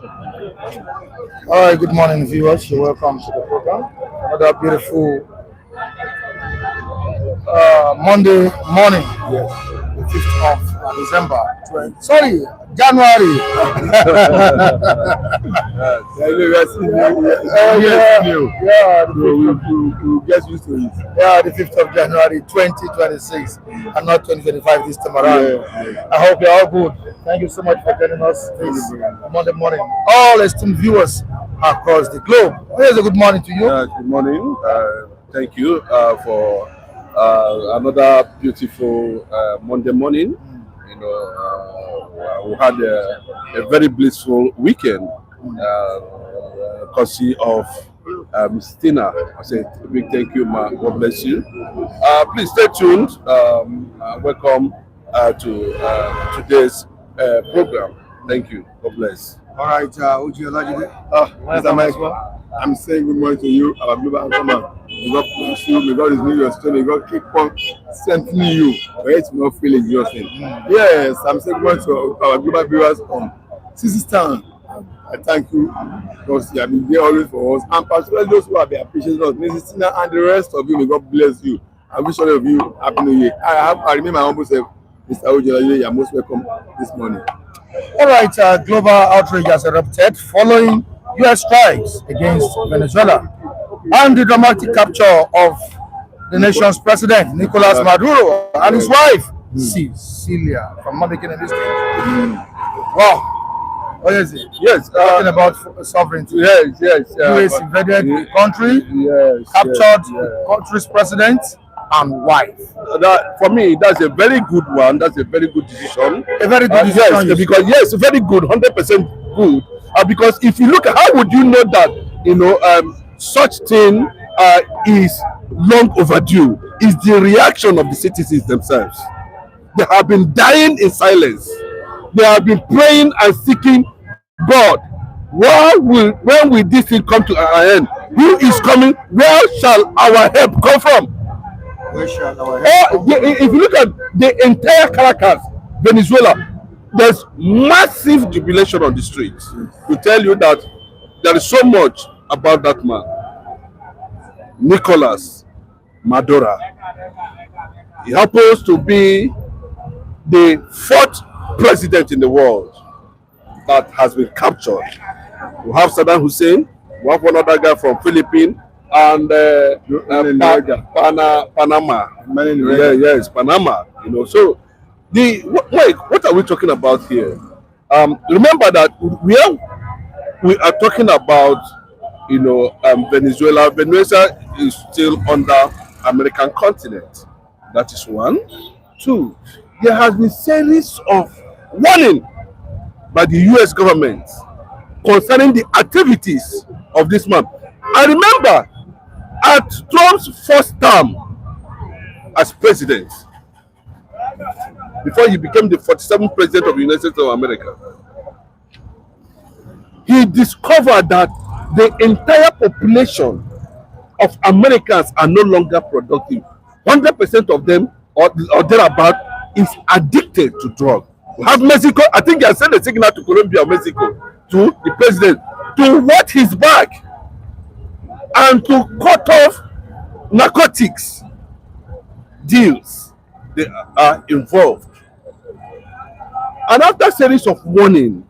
All right, good morning, viewers. You're welcome to the program. Another beautiful Monday morning. Yes, the 5th of December. Sorry, January. Yeah, we'll get used to it. Yeah, the 5th of January 2026 and not 2025 this time around. Yeah. I hope you're all good. Thank you so much for joining us this Monday morning. All esteemed viewers across the globe. Here's a good morning to you. Good morning. Thank you for another beautiful Monday morning. You know, we had a very blissful weekend, courtesy of Miss Tina. I say a big thank you, ma. God bless you. Please stay tuned. Welcome to today's program. Thank you. God bless. All right, Uji Olajide. Mr. Mike, I'm saying good morning to you, our global anchorman. May God bless you. May God renew your strength. May God keep on strengthening you. For it to not feel exhausting. Yes, I'm saying good morning to our global viewers on CC Town. I thank you because you have been there always for us, and particularly those who have been appreciating us, Mrs. Tina, and the rest of you. May God bless you. I wish all of you happy New Year. I remain my humble self, Mr. Uji Olajide. You are most welcome this morning. All right, global outrage has erupted following U.S. strikes against Venezuela and the dramatic capture of the nation's president, Nicolás Maduro, and his wife, Cilia, if I'm not making a mistake. Wow. What is it? Yes. Talking about sovereignty. Yes. U.S. invaded the country, captured the country's president and wife. That, for me, that's a very good one. That's a very good decision. A very good decision. Yes, because yes, very good, 100% good. Because if you look at how would you know that such thing is long overdue? Is the reaction of the citizens themselves. They have been dying in silence. They have been praying and seeking God. When will this thing come to our end? Who is coming? Where shall our help come from? If you look at the entire Caracas, Venezuela, there's massive jubilation on the streets to tell you that there is so much about that man, Nicolás Maduro. He happens to be the 4th president in the world that has been captured. We have Saddam Hussein, we have one other guy from Philippines, and Panama. Yes, Panama. You know, so what are we talking about here? Remember that we are talking about Venezuela. Venezuela is still under American continent. That is one. Two, there has been series of warning by the U.S. government concerning the activities of this man. I remember at Trump's first term as president, before he became the 47th president of the United States of America, he discovered that the entire population of Americans are no longer productive. 100% of them or thereabout is addicted to drugs. We have Mexico. I think they have sent a signal to Colombia or Mexico to the president to watch his back and to cut off narcotics deals they are involved. And after a series of warning,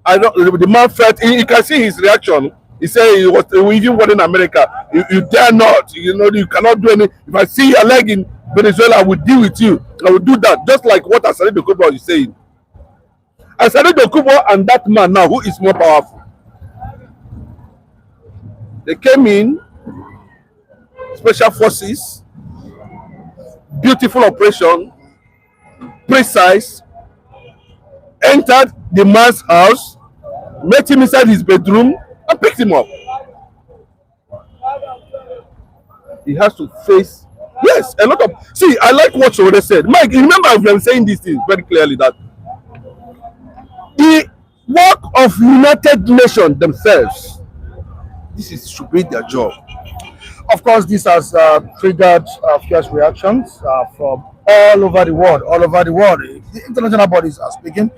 the man felt, you can see his reaction. He said he was even warning America, you dare not, you cannot do anything. If I see your leg in Venezuela, I will deal with you. I will do that. Just like what Asari Dokubo is saying. Asari Dokubo and that man now, who is more powerful? They came in, special forces, beautiful operation, precise, entered the man's house, met him inside his bedroom, and picked him up. He has to face, yes, a lot of, see, I like what Shode said. Mike, you remember I've been saying these things very clearly, that the work of United Nations themselves, should be their job. Of course, this has triggered fierce reactions from all over the world. The international bodies are speaking.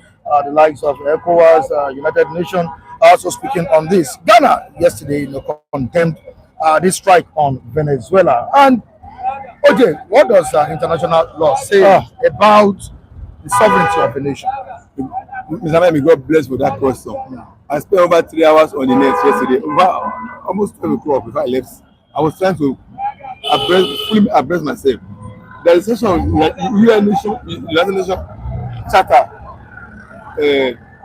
The likes of Ecowas, United Nations, also speaking on this. Ghana yesterday, condemned this strike on Venezuela. And okay, what does international law say about the sovereignty of a nation? Mr. May God bless for that question. I spent over 3 hours on the net yesterday, over almost 12 o'clock before I left. I was trying to fully abreast myself. There is a section of the United Nations Charter,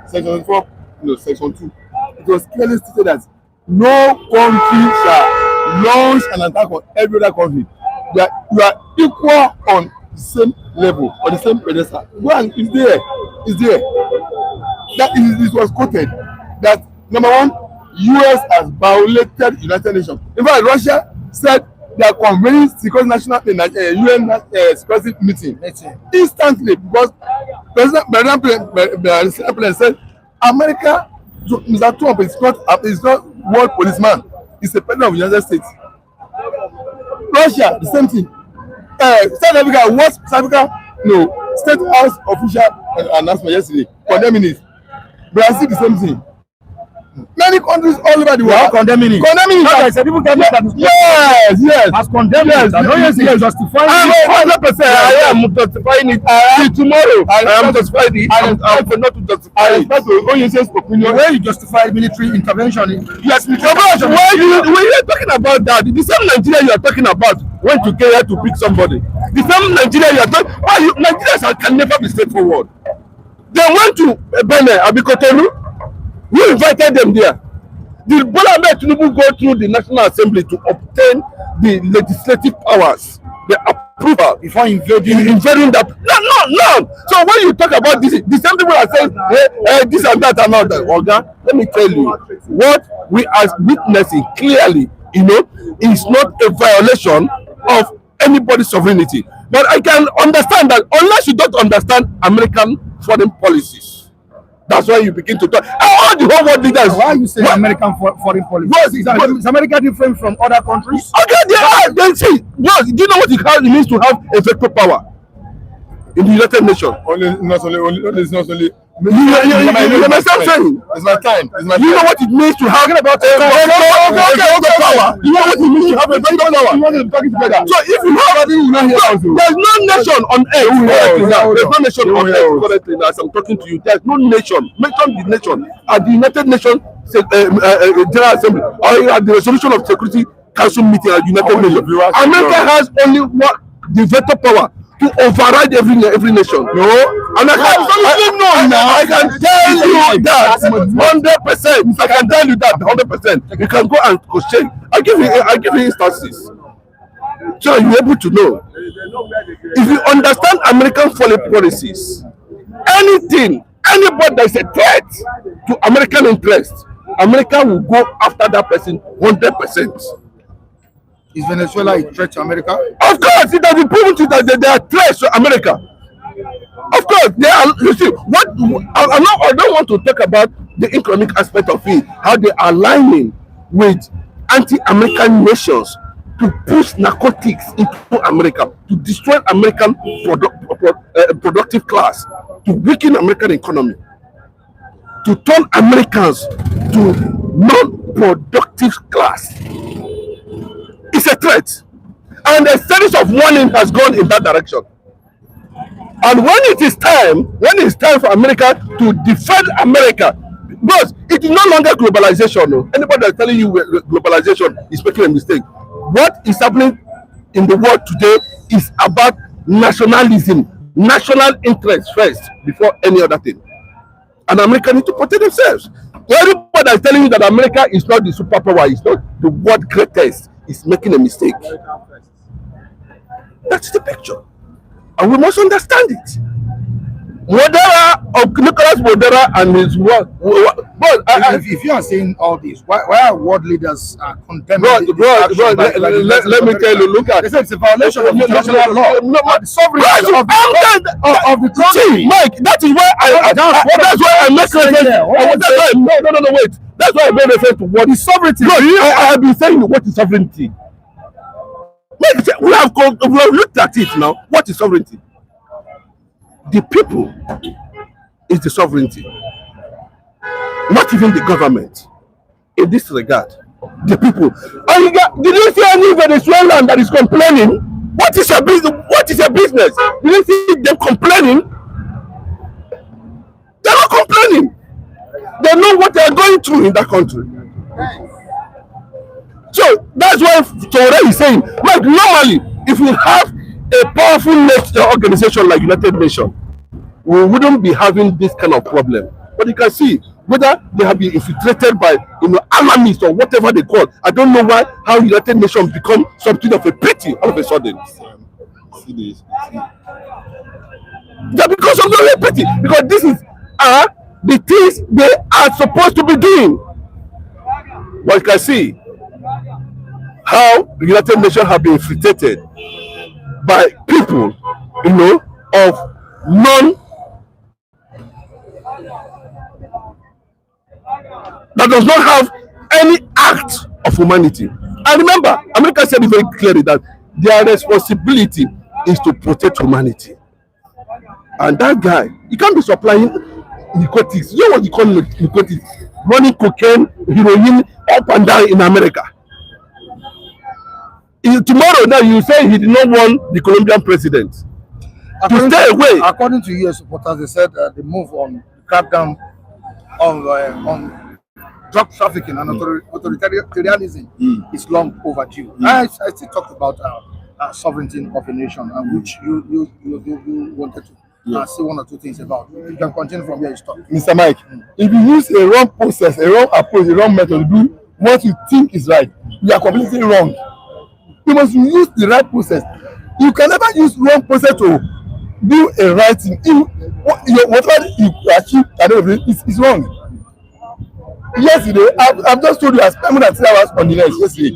section 4, no, section 2. It was clearly stated that no country shall launch an attack on every other country. You are equal on the same level, on the same pedestal. It's there. It's there. It was quoted that number one, US has violated United Nations. In fact, Russia said they are convening UN security meeting instantly because President said America, Mr. Trump is not world policeman. He's a president of the United States. Russia, the same thing. South Africa, State House official announcement yesterday condemning it. Brazil, the same thing. Many countries all over the world are condemning it. I said, people can yes, has condemned it. Yes. Justifying it. 100%. I am justifying it. Tomorrow, I am justifying it. I am not to justify it. The way you justify military intervention, yes, military intervention. When you are talking about that, the same Nigeria you are talking about went to Kenya to pick somebody. The same Nigeria you are talking about, Nigerians can never be straightforward. They went to Benin, Abikotonu. Who invited them there? Did Bola Ahmed Tinubu go through the National Assembly to obtain the legislative powers, the approval before invading that? No. So when you talk about this, the same people are saying this and that and all that. Oga, let me tell you, what we are witnessing clearly, is not a violation of anybody's sovereignty. But I can understand that unless you don't understand American foreign policies. That's why you begin to talk. All the whole world leaders. Why are you saying American foreign policy? Is America different from other countries? Okay, they are. They see. Well, do you know what it means to have a veto power in the United Nations? It's not only. You understand saying? It's my time. You know what it means to have about a veto power. You know what it means to have a veto power. So if you have, there's no nation on earth. There's no nation on earth currently. As I'm talking to you, there's no nation. Mention the nation at the United Nations General Assembly or at the Resolution of Security Council meeting at United Nations. America has only the veto power to override every nation. No, and I can tell you that 100%. I can tell you that 100%. You can go and question. I give you instances, so you're able to know. If you understand American foreign policies, anybody that is a threat to American interests, America will go after that person 100%. Is Venezuela a threat to America? Of course, it has been proven to that they are threats to America. Of course, they are. You see, I don't want to talk about the economic aspect of it, how they are aligning with anti-American nations to push narcotics into America, to destroy American productive class, to weaken American economy, to turn Americans to non-productive class. It's a threat, and a series of warning has gone in that direction. And when it's time for America to defend America, because it is no longer globalization. No. Anybody that's telling you globalization is making a mistake. What is happening in the world today is about nationalism, national interest first before any other thing. And America need to protect themselves. Everybody that's telling you that America is not the superpower, is not the world greatest, is making a mistake. That's the picture, and we must understand it. Nicolás Maduro and his work. But if you are saying all this, why are world leaders condemning let me tell you. Look at they say it's a violation of international law. The sovereignty of the country. Mike, that is why that's why I make reference. Wait. That's why I made reference to what is sovereignty. No, I have been saying what is sovereignty. We have looked at it now. What is sovereignty? The people is the sovereignty. not even the government. In this regard, the people. And did you see any Venezuelan that is complaining? What is your business? What is your business? Did you see them complaining? They're not complaining. They know what they are going through in that country. So that's why Torre is saying, like, normally, if we have a powerful organization like United Nations, we wouldn't be having this kind of problem. But you can see whether they have been infiltrated by armies or whatever they call. I don't know how United Nations become something of a pity all of a sudden. See this. That because of the pity, because this is the things they are supposed to be doing. But you can see how the United Nations have been infiltrated by people, of that does not have any act of humanity. And remember, America said it very clearly that their responsibility is to protect humanity. And that guy, he can't be supplying narcotics. You know what you call narcotics? Running cocaine, heroin up and down in America. Tomorrow now you say he did not want the Colombian president to stay away. According to US supporters, they said the move on crackdown on drug trafficking and authoritarianism is long overdue. I still talked about sovereignty of a nation, which you wanted to say one or two things about. You can continue from where you stop. Mr. Mike, if you use a wrong process, a wrong approach, a wrong method to do what you think is right, you are completely wrong. You must use the right process. You can never use wrong process to do a right thing. Whatever you achieve at the end of the day is wrong. Yesterday, I've just told you I spent more than 3 hours on the net yesterday.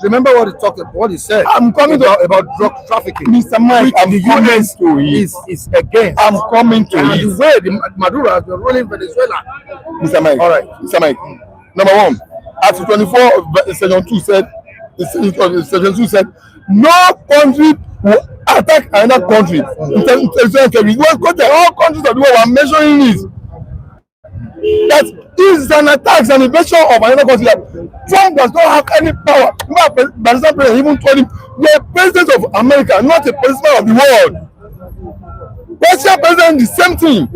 Remember what he talked about, what he said. I'm coming about drug trafficking. Mr. Mike, I'm coming to it. Is against. I'm coming to and it. the way Maduro has been ruling Venezuela. Mr. Mike. All right. Mr. Mike. Number one, Article 24 of Section 2 said, Section 2 said, no country will attack another country. All countries of the world are measuring this. That is an attack, an invasion of another country. That Trump does not have any power. President even told him, "You're a president of America, not a president of the world." Russian president, the same thing.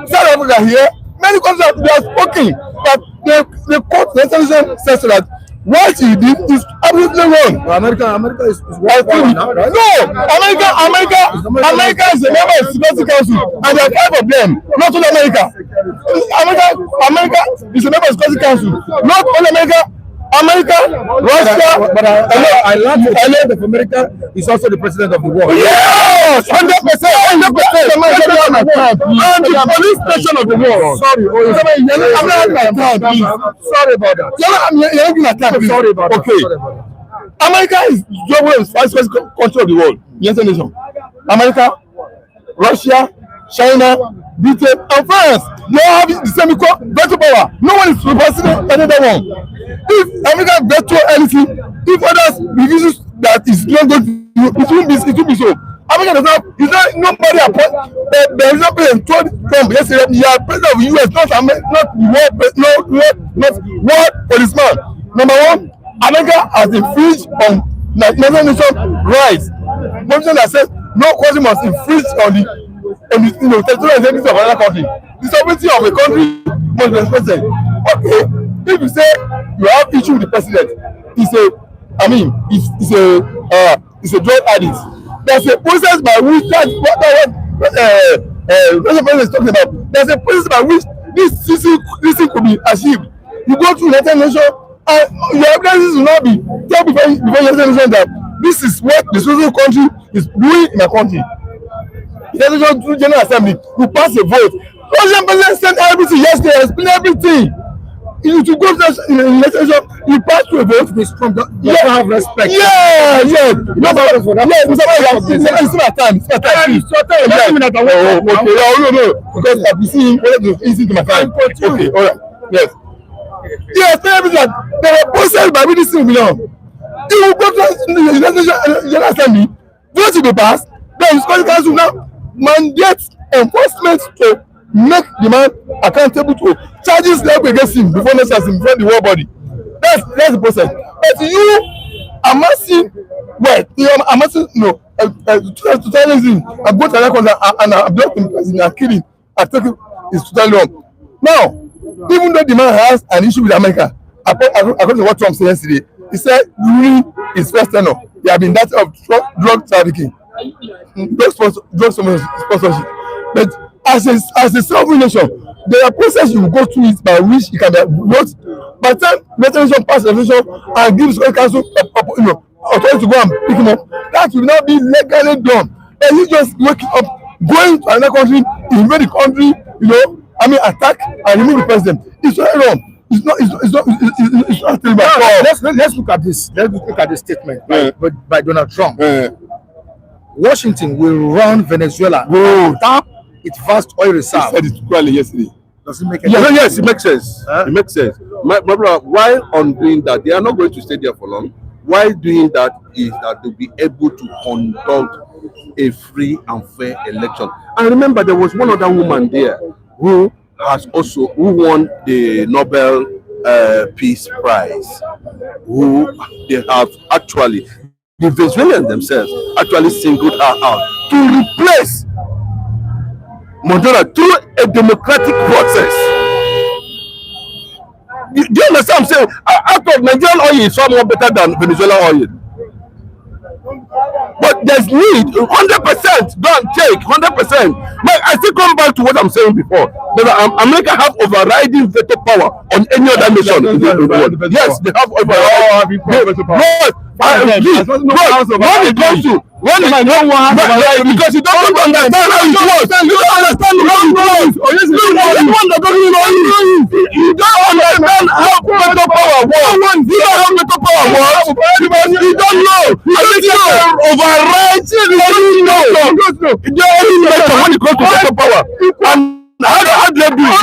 South Africa here, many countries have spoken, but the court resolution says that what he did is absolutely wrong. Well, America is No, America is a member of the Security Council, and there are 5 of them, not only America. America is a member of the Security Council, not only America. Russia, but I learned that America is also the president of the world. Yes, 100%. And the police station of the world. Sorry, sorry about that. Sorry about that. Okay. America is the world's first country of the world. United Nations. America, Russia, China, Britain, and France. They all have the same equal veto power. No one is reversing another one. If America veto anything, if others refuses that is not going to, it will be so. America does not. Is there nobody appoint? There is no president told Trump yesterday. You are president of the US, not world policeman. Number one, America has infringed on United Nations rights. Provision that says no country must infringe on the territorial integrity of another country. The sovereignty of a country must be respected. Okay, if you say you have issue with the president, it's a drug addict. There's a process by which the president is talking about. There's a process by which this thing could be achieved. You go to United Nations and your evidences will not be told before United Nations that this is what the social country is doing in my country. United Nations through General Assembly will pass a vote. Russian president sent everything yesterday, explain everything. You to go to the United Nations, you pass through a vote. This Trump doesn't have respect. Yeah. No problem for that. It's my time. It's my time. No. Because I've been seeing easy to my time. Okay, all right. Yes. Yes, everything that they were processed by which this thing belong. You will go to the United Nations General Assembly, vote to be passed, then the Security Council now mandate enforcement to make the man accountable to charges leveled against him before next year before the whole body. That's the process. But you amassing wealth, you are amassing totalism and go to another country and abduct the president and kill him and take him is totally wrong. Now, even though the man has an issue with America, according to what Trump said yesterday, he said during his first tenure, he had been that of drug trafficking, drug sponsorship. But as a sovereign nation, there are processes you go through it by which you can be vote. By the time nation pass resolution and gives the council authority to go and pick him up, that will not be legally done. And you just wake up, going to another country, invade the country, attack and remove the president. It's very wrong. It's not Let's look at this. Let's look at the statement by Donald Trump. Washington will run Venezuela tap its vast oil reserve. He said it clearly yesterday. Does it make any sense? Yes, it makes sense. It makes sense. My brother, while on doing that, they are not going to stay there for long. While doing that is that they'll be able to conduct a free and fair election. And remember, there was one other woman there who won the Nobel Peace Prize, who they have actually, the Venezuelans themselves actually singled her out to replace Maduro through a democratic process. Do you understand what I'm saying? Out of Nigerian oil is far more better than Venezuelan oil. But there's need 100%. Don't take 100%. But I still come back to what I'm saying before. America have overriding veto power on any other nation in the world. Yes, they have overriding veto power. When it comes to because you don't understand how it works. You don't understand how it works. You don't understand how veto power works. You don't have veto power works. You don't know. I think you override when it comes to veto power. And how do they do it?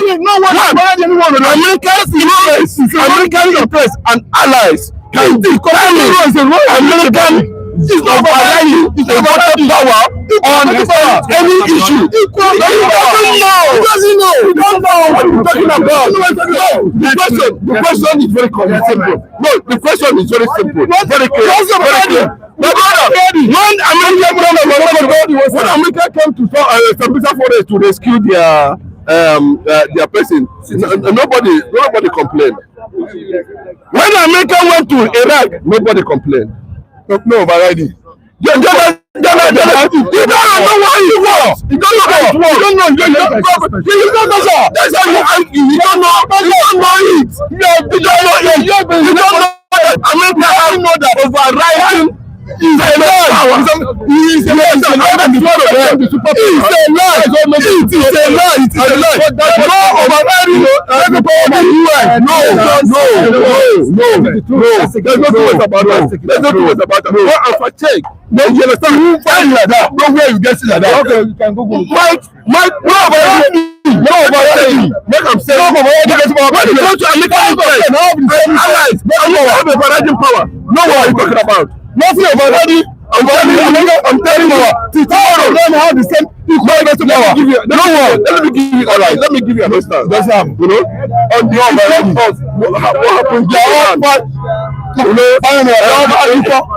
American interest and allies can determine American is not overriding power on any issue. He doesn't know. He don't know what you're talking about. The question is very simple. No, the question is very simple. Very clear. When America came to Cilia Flores to rescue their person, nobody complained. When America went to Iraq, nobody complained. No overriding. You don't know why it works. You don't know how it works. You don't know. You don't know, sir. That's how you don't know. You don't know it. You don't know that America has know that overriding is a lie. It's a lie. It's a lie. No overriding. No. There's no two ways about that. No, and for check. No, you understand? You find like that. No where you get it like that. Okay, you can Google. No overriding. Make them say. When it comes to American interest, allies, have overriding power. No, what are you talking about? Nothing overriding. I'm telling you. Tomorrow, them have the same equal power. Let me give you. All right. Let me give you an instance. That's how on the overriding. What happened?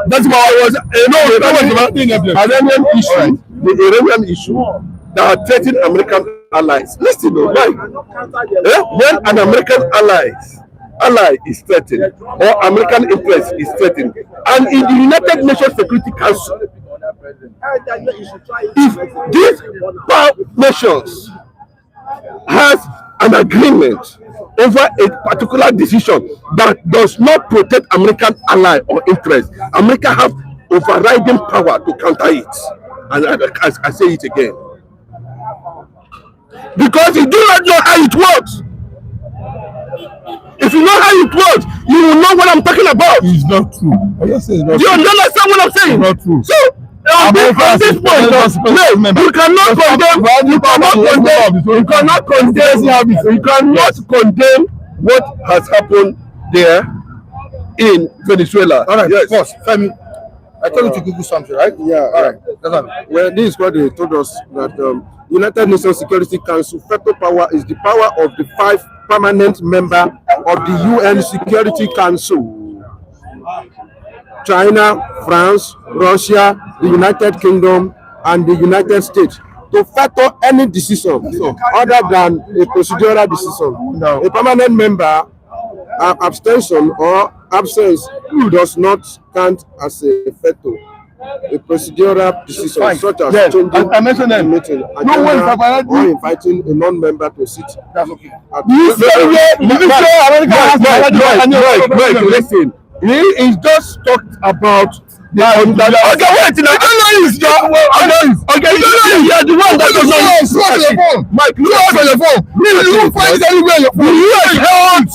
That's why I was. The Iranian issue that threatened American allies. Listen, right? When an American ally is threatened or American interest is threatened, and in the United Nations Security Council, if these power nations has an agreement over a particular decision that does not protect American ally or interest, America have overriding power to counter it. And I say it again, because you do not know how it works. If you know how it works, you will know what I'm talking about. It's not true. Do you understand what I'm saying? It's not true. So on this point, you cannot condemn what has happened there in Venezuela. All right, yes. Boss, Femi, I told you to Google something, right? Yeah. All right. That's all. Well, this is what they told us that United Nations Security Council veto power is the power of the 5 permanent member of the UN Security Council. China, France, Russia, the United Kingdom, and the United States to veto any decision other than a procedural decision. No. A permanent member abstention or absence does not count as a veto. A procedural decision Fine. such as Yes. changing I mentioned them. meeting No one agenda or inviting a non-member to sit. That's okay. Listen, he is just talked about the okay, wait, you are the one that does not Mike, look on your phone. You find it anywhere on your phone. The US holds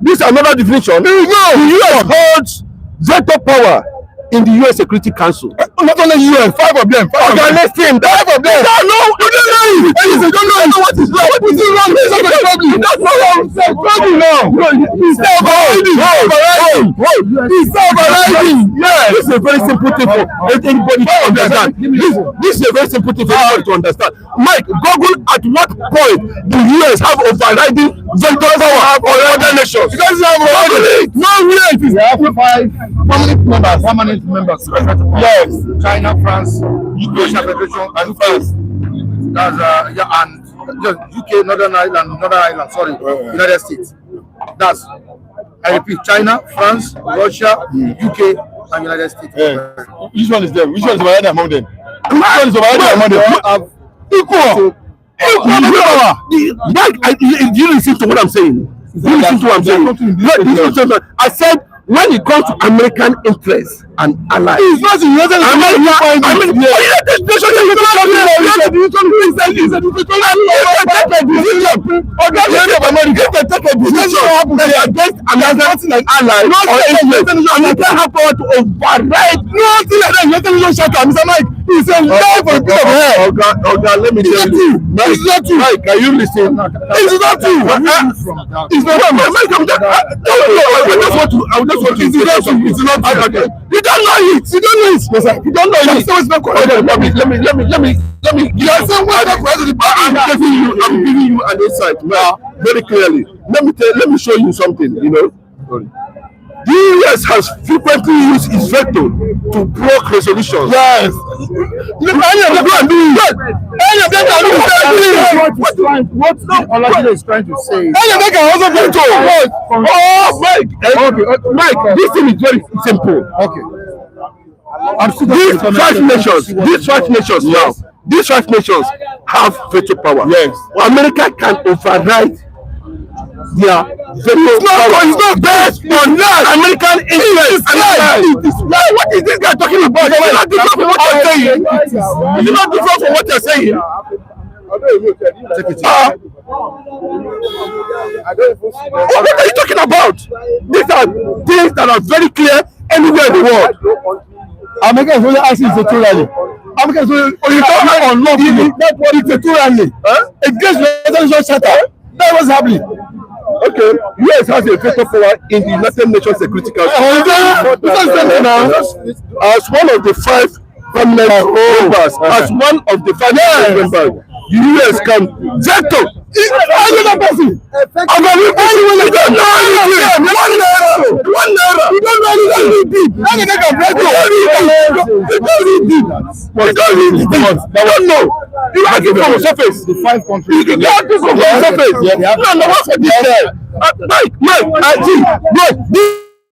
this is another definition. The US holds veto power in the US Security Council. Not only US, 5 of them. Okay, listen, 5 of them. No, you don't know it. You don't know what is wrong. What is wrong? This is the problem. That's not wrong. It's a problem now. He's overriding. He's overriding. Yes. This is a very simple thing for anybody to understand. This is a very simple thing for anybody to understand. Mike, Google at what point do US have overriding veto power on other nations? Because they have overriding. No way. We have 5 permanent members. Yes. China, France, Russia Federation, and France. That's and just UK, Northern Ireland, sorry, United States. That's, I repeat, China, France, Russia, UK, and United States. Which one is them? Which one is overriding among them? Which one is overriding among them? Equal. Mike, you listen to what I'm saying. You listen to what I'm saying. I said, when it comes to American interests and allies, it's not the United It's a lie for a bit of hair. Let me tell you. It's not true. Mike, can you listen? It's not true. It's not true. I just want to say it's not true. You don't know it. You don't know it. You don't know it. So it's not correct. Let me. You are saying what's not correct. I'm giving you an insight very clearly. Let me show you something. You know. The US has frequently used its veto to block resolutions. Yes. Any of them can do it. Any of them can do it. What Olajide is trying to say. Any of them can also veto. Oh, Mike, this thing is very simple. Okay. These 5 nations have veto power. Yes. America can override their veto power. It's not based on that. American interest. What is this guy talking about? It's not different from what you're saying. It's not different from what you're saying. What are you talking about? These are things that are very clear anywhere in the world. America is only asking sectorally. America is only unlawfully. It's sectorally. Against the resolution charter. That was happening. Okay, US has a veto power in the United Nations Security Council. As one of the 5 permanent members, as one of the 5 members, the US can veto another person. You don't know anything. One naira. You don't know anything. You don't know. You have to from the surface. The 5 countries. You have to from the surface. No, what's for this guy? Mike,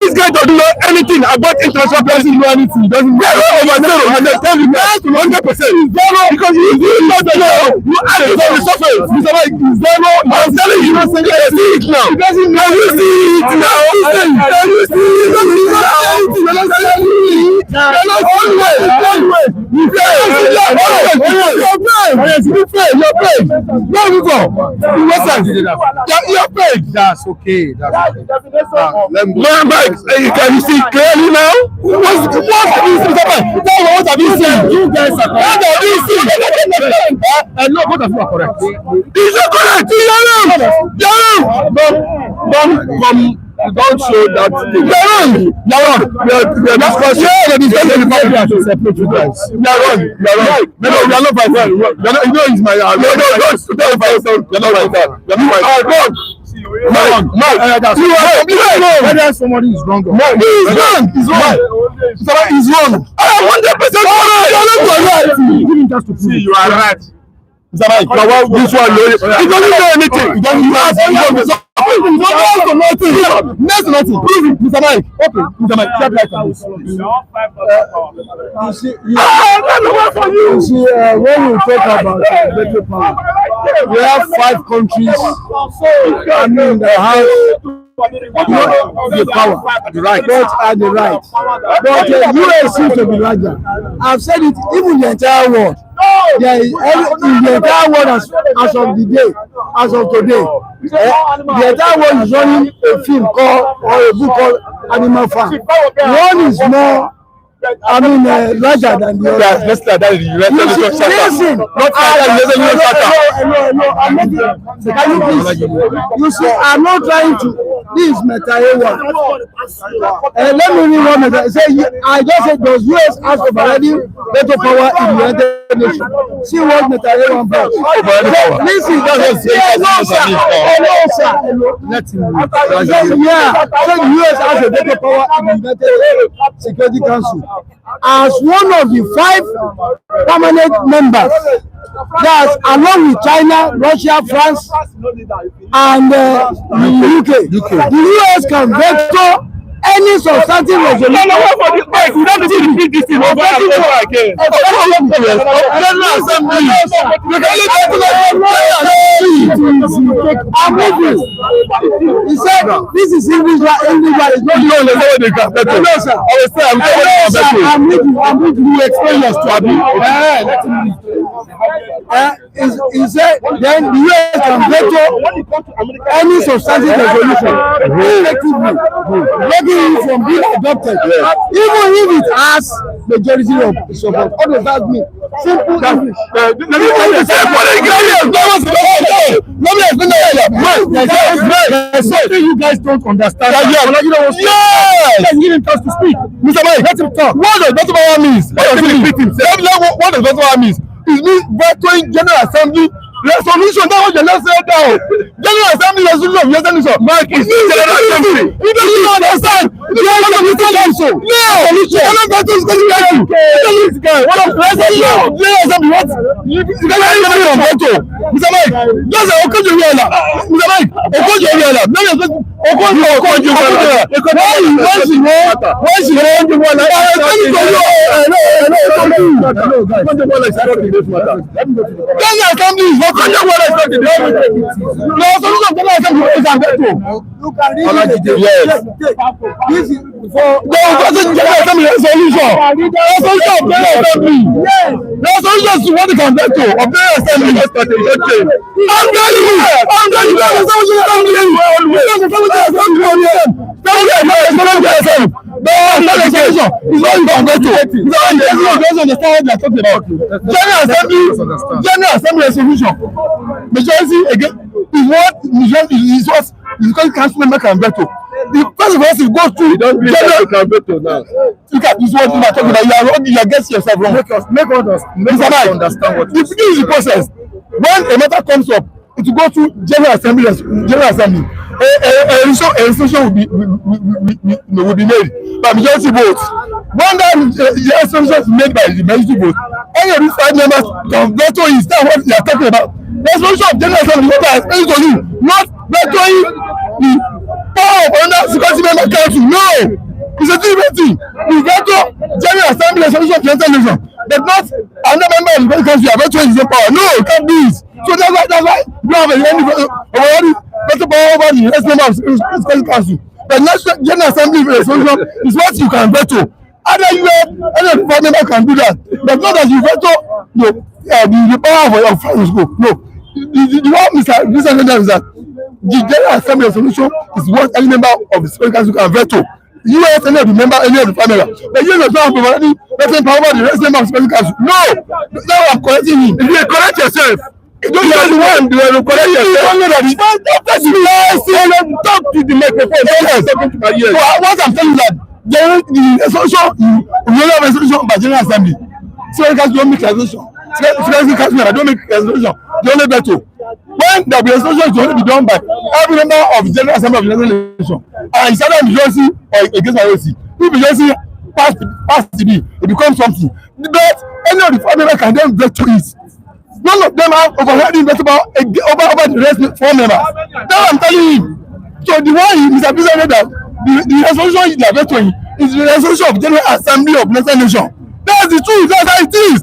this guy doesn't know anything about international policy. He doesn't know anything. He doesn't know zero. And they tell you 100%. Because you not know. You ask it from the surface. Mr. Mike, zero. I'm telling you. You can see it now. Can you see it now? Can you see it now? You're not saying it. You're not always. You fail. You're paid. Where you go? You're paid. That's okay. Can you see clearly now? What have you seen? What have you seen? You guys are correct. What have you seen? No, both of you are correct. It's not correct. don't show that. You're wrong. You're discussing. Yeah, the discussion is separate you guys. You're wrong. No, we are not fighting. You know, it's my. No, you're not right. Whether somebody is wrong or not. He's wrong. Somebody is wrong. I am 100% right. You didn't just to prove it. You are right. Mr. Mike, this one, he doesn't know anything. He doesn't know nothing. Next nothing. Prove it, Mr. Mike. Okay, Mr. Mike, shed light on this. You see, when we talk about veto power, we have 5 countries. I mean, they have the power, the right, but the US seems to be larger. I've said it, even the entire world. The entire world as of the day, as of today, the entire world is running a film called or a book called Animal Farm. One is more, larger than the other. Listen, can you please? You see, I'm not trying to. This is Meta-A1. Let me read one meta. I just said, does US ask for already veto power in the United Nations? See what Meta-A1 does. Listen, let him read. Yeah, so the US has a veto power in the United Security Council as one of the 5 permanent members. That's along with China, Russia, France, and the UK. The US can veto any substantive resolution. We don't need to repeat this thing over and over again. I'm moving. He said, this is English. It's not I'm with you. Explain your story. He said, then the US can veto any substantive resolution effectively. From being adopted, even if it has majority of support. What does that mean? Simple English. There's something you guys don't understand. Yes! Give him chance to speak. Mr. Mike, let him talk. What does veto power mean? What does veto power mean? It means vetoing General Assembly resolution. That was the last say down. General Assembly resolution of United Nations. Mark is General Assembly. You don't understand. You don't understand also. No. You cannot go to school. This guy. What of resolution? General Assembly. What? You can't even on veto. Mr. Mike, just a Okojo-Iweala. Mr. Mike, Okojo-Iweala. No, no, Okojo-Iweala. When she won the one, General Assembly is not General Assembly. No, solution of General Assembly is a veto. You can read it. Yes. This is for the General Assembly resolution. The resolution of General Assembly. Yes. The resolution is what they can veto of General Assembly. I'm telling you. General Assembly resolution. Majority again is what the council member can veto. The first of all is go through. General can veto now. Look at this one thing I'm talking about. You are getting yourself wrong. Make us understand what. This is the process. When a matter comes up, it will go through General Assembly. A resolution will be made by majority votes. When that resolution is made by the majority vote, any of these 5 members can veto is that what they are talking about. The resolution of General Assembly is what I explained to you, not vetoing the power of another security member council. No, it's a different thing. We veto General Assembly resolution of the United Nations, but not another member of the council are vetoing his own power. No, it can't be it. So that's why we have already veto power over the rest member of the security council. The National General Assembly resolution is what you can veto. Either you have any of the 5 members can do that, but not that you veto the power of France go. No, the one Mr. is that the General Assembly resolution is what any member of the security council can veto. US any of the member, any of the family. But you don't have providing veto power over the rest member of the security council. No, that's why I'm correcting him. If you correct yourself. You are the one you are correct yourself. Talk to the microphone. Don't talking to my ears. What I'm telling you that the resolution you will have resolution by General Assembly. So you guys don't make resolution. So you guys don't make resolution. The only better. When the resolution is only be done by every member of the General Assembly of the United Nations, and it's either majority or against majority. If majority pass the bill, it becomes something. But any of the four members can then veto it. None of them are overriding veto over the rest four members. That's what I'm telling you. So the one he misrepresented that the resolution they are vetoing is the resolution of General Assembly of the United Nations. That's the truth. That's how it is.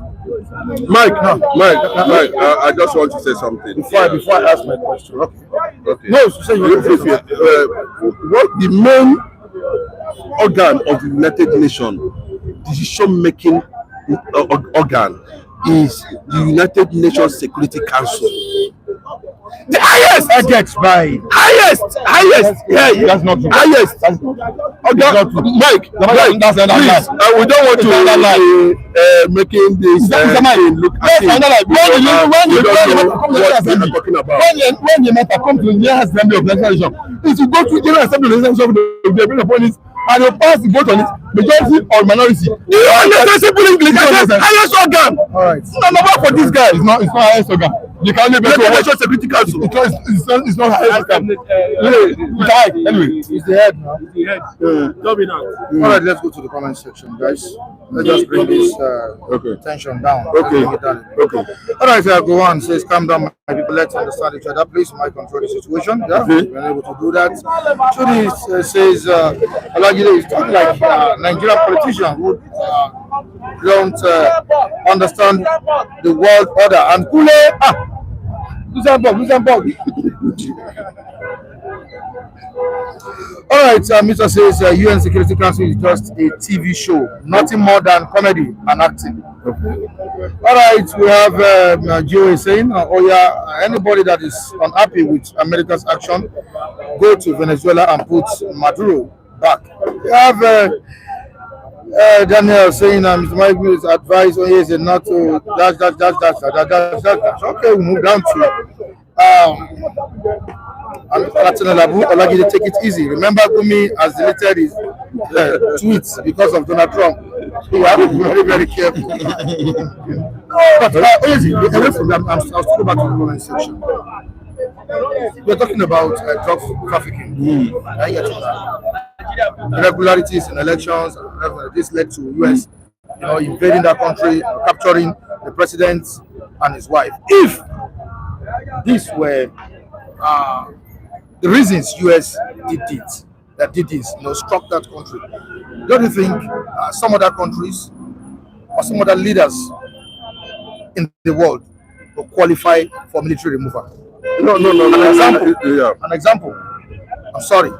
Mike, I just want to say something. Before I ask my question, Okay. No, say what the main organ of the United Nations, decision-making organ, is the United Nations Security Council. The highest. Yeah, That's not true. highest. Mike, please, we don't want to making this thing look as if when you met come to the General Assembly of the United Nations, if you go to the General Assembly of the United Nations, they bring upon it and you pass the vote on it, majority or minority. Do you understand English? Highest organ. All right. Number for this guy. It's not highest organ. You can only United Nations Security Council. It's not highest organ. Anyway, it's the head now. It's the head. Dominant. All right, let's go to the comment section, guys. Let's just bring this tension down. Okay. All right, go on. Says, calm down, my people. Let's understand each other. Please, might control the situation. Yeah, we've been able to do that. Trudy says, Alagide is talking like Nigerian politicians who don't understand the world order. And Kule, Luxembourg. All right, Mr. says UN Security Council is just a TV show, nothing more than comedy and acting. All right, we have Joe saying, anybody that is unhappy with America's action, go to Venezuela and put Maduro back. We have Daniel saying, Mr. Michael's advice is not to dash. Okay, we move down to Olagide, take it easy. Remember, Gumi has deleted his tweets because of Donald Trump. So we have to be very, very careful. But away from that, I'll still go back to the comment section. We're talking about drug trafficking. Irregularities in elections. This led to US, invading that country, capturing the president and his wife. If these were the reasons US did this, struck that country, don't you think some other countries or some other leaders in the world will qualify for military removal? No. An example. I'm sorry.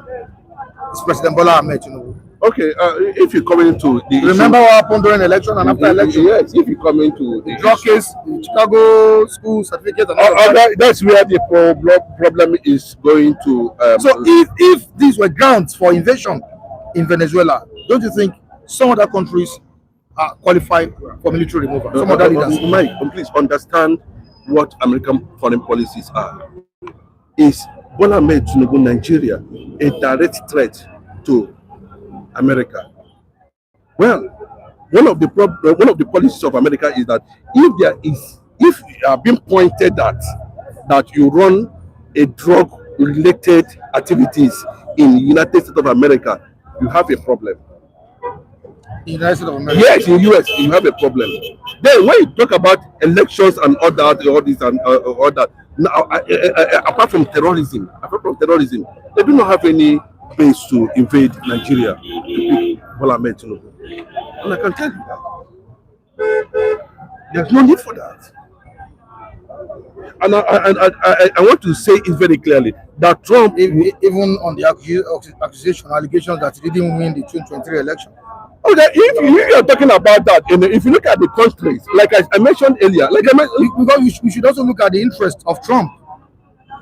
It's President Bola Ahmed Tinubu. Okay, if you come into the remember what happened during election and after election? Yes, if you come into the drug case, the Chicago school certificate, and that's where the problem is going to. So if these were grounds for invasion in Venezuela, don't you think some other countries are qualified for military removal? Some other leaders. Mike, please understand what American foreign policies are. Is Bola Ahmed Tinubu, Nigeria, a direct threat to America? Well, one of the policies of America is that if you are being pointed at that you run a drug-related activities in the United States of America, you have a problem. United States of America. Yes, in the US, you have a problem. Then when you talk about elections and all this and all that, now, apart from terrorism, they do not have any base to invade Nigeria to pick Bola Ahmed Tinubu. And I can tell you that there's no need for that. And I want to say it very clearly that Trump, even on the allegations that he didn't win the 2023 election. Okay, if you are talking about that, and if you look at the countries, like I mentioned earlier, because we should also look at the interest of Trump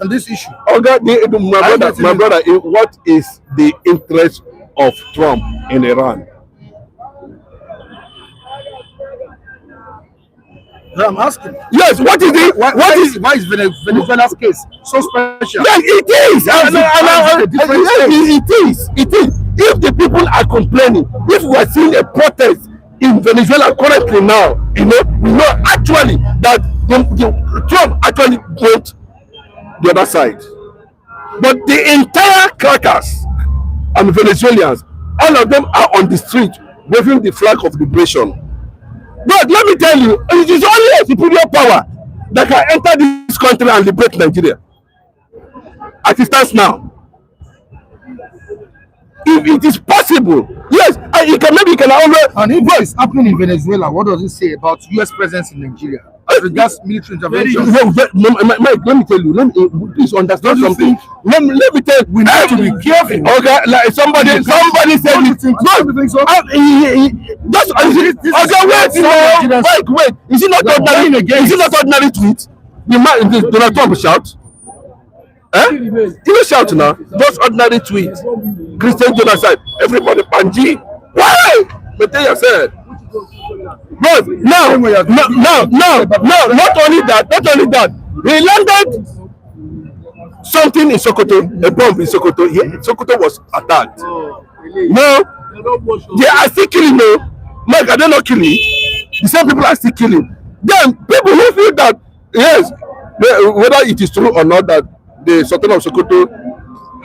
on this issue. Okay, my brother, what is the interest of Trump in Iran? I'm asking. Yes, what is it? Why is Venezuela's case so special? Yes, it is. It is. If the people are complaining, if we are seeing a protest in Venezuela currently now, we know actually that the Trump actually went the other side. But the entire crackers and Venezuelans, all of them are on the street waving the flag of liberation. But let me tell you, it is only a superior power that can enter this country and liberate Nigeria. As it stands now. If it is possible, yes, maybe you can always. And if what is happening in Venezuela, what does it say about U.S. presence in Nigeria as regards military intervention? Mike, let me tell you. Please understand something. Let me tell you. We need to be careful. Okay, like somebody said it. Don't you think so? Wait. Is it not ordinary? Is it not ordinary tweet? Donald Trump shout. You don't shout now. Just ordinary tweet. Christian genocide. Everybody Panji. Why? But tell yourself. But now, not only that. He landed something in Sokoto, a bomb in Sokoto. Yeah, Sokoto was attacked. No, they are still killing. No, Mike, are they not killing? The same people are still killing. Then people who feel that yes, whether it is true or not that the Sultan of Sokoto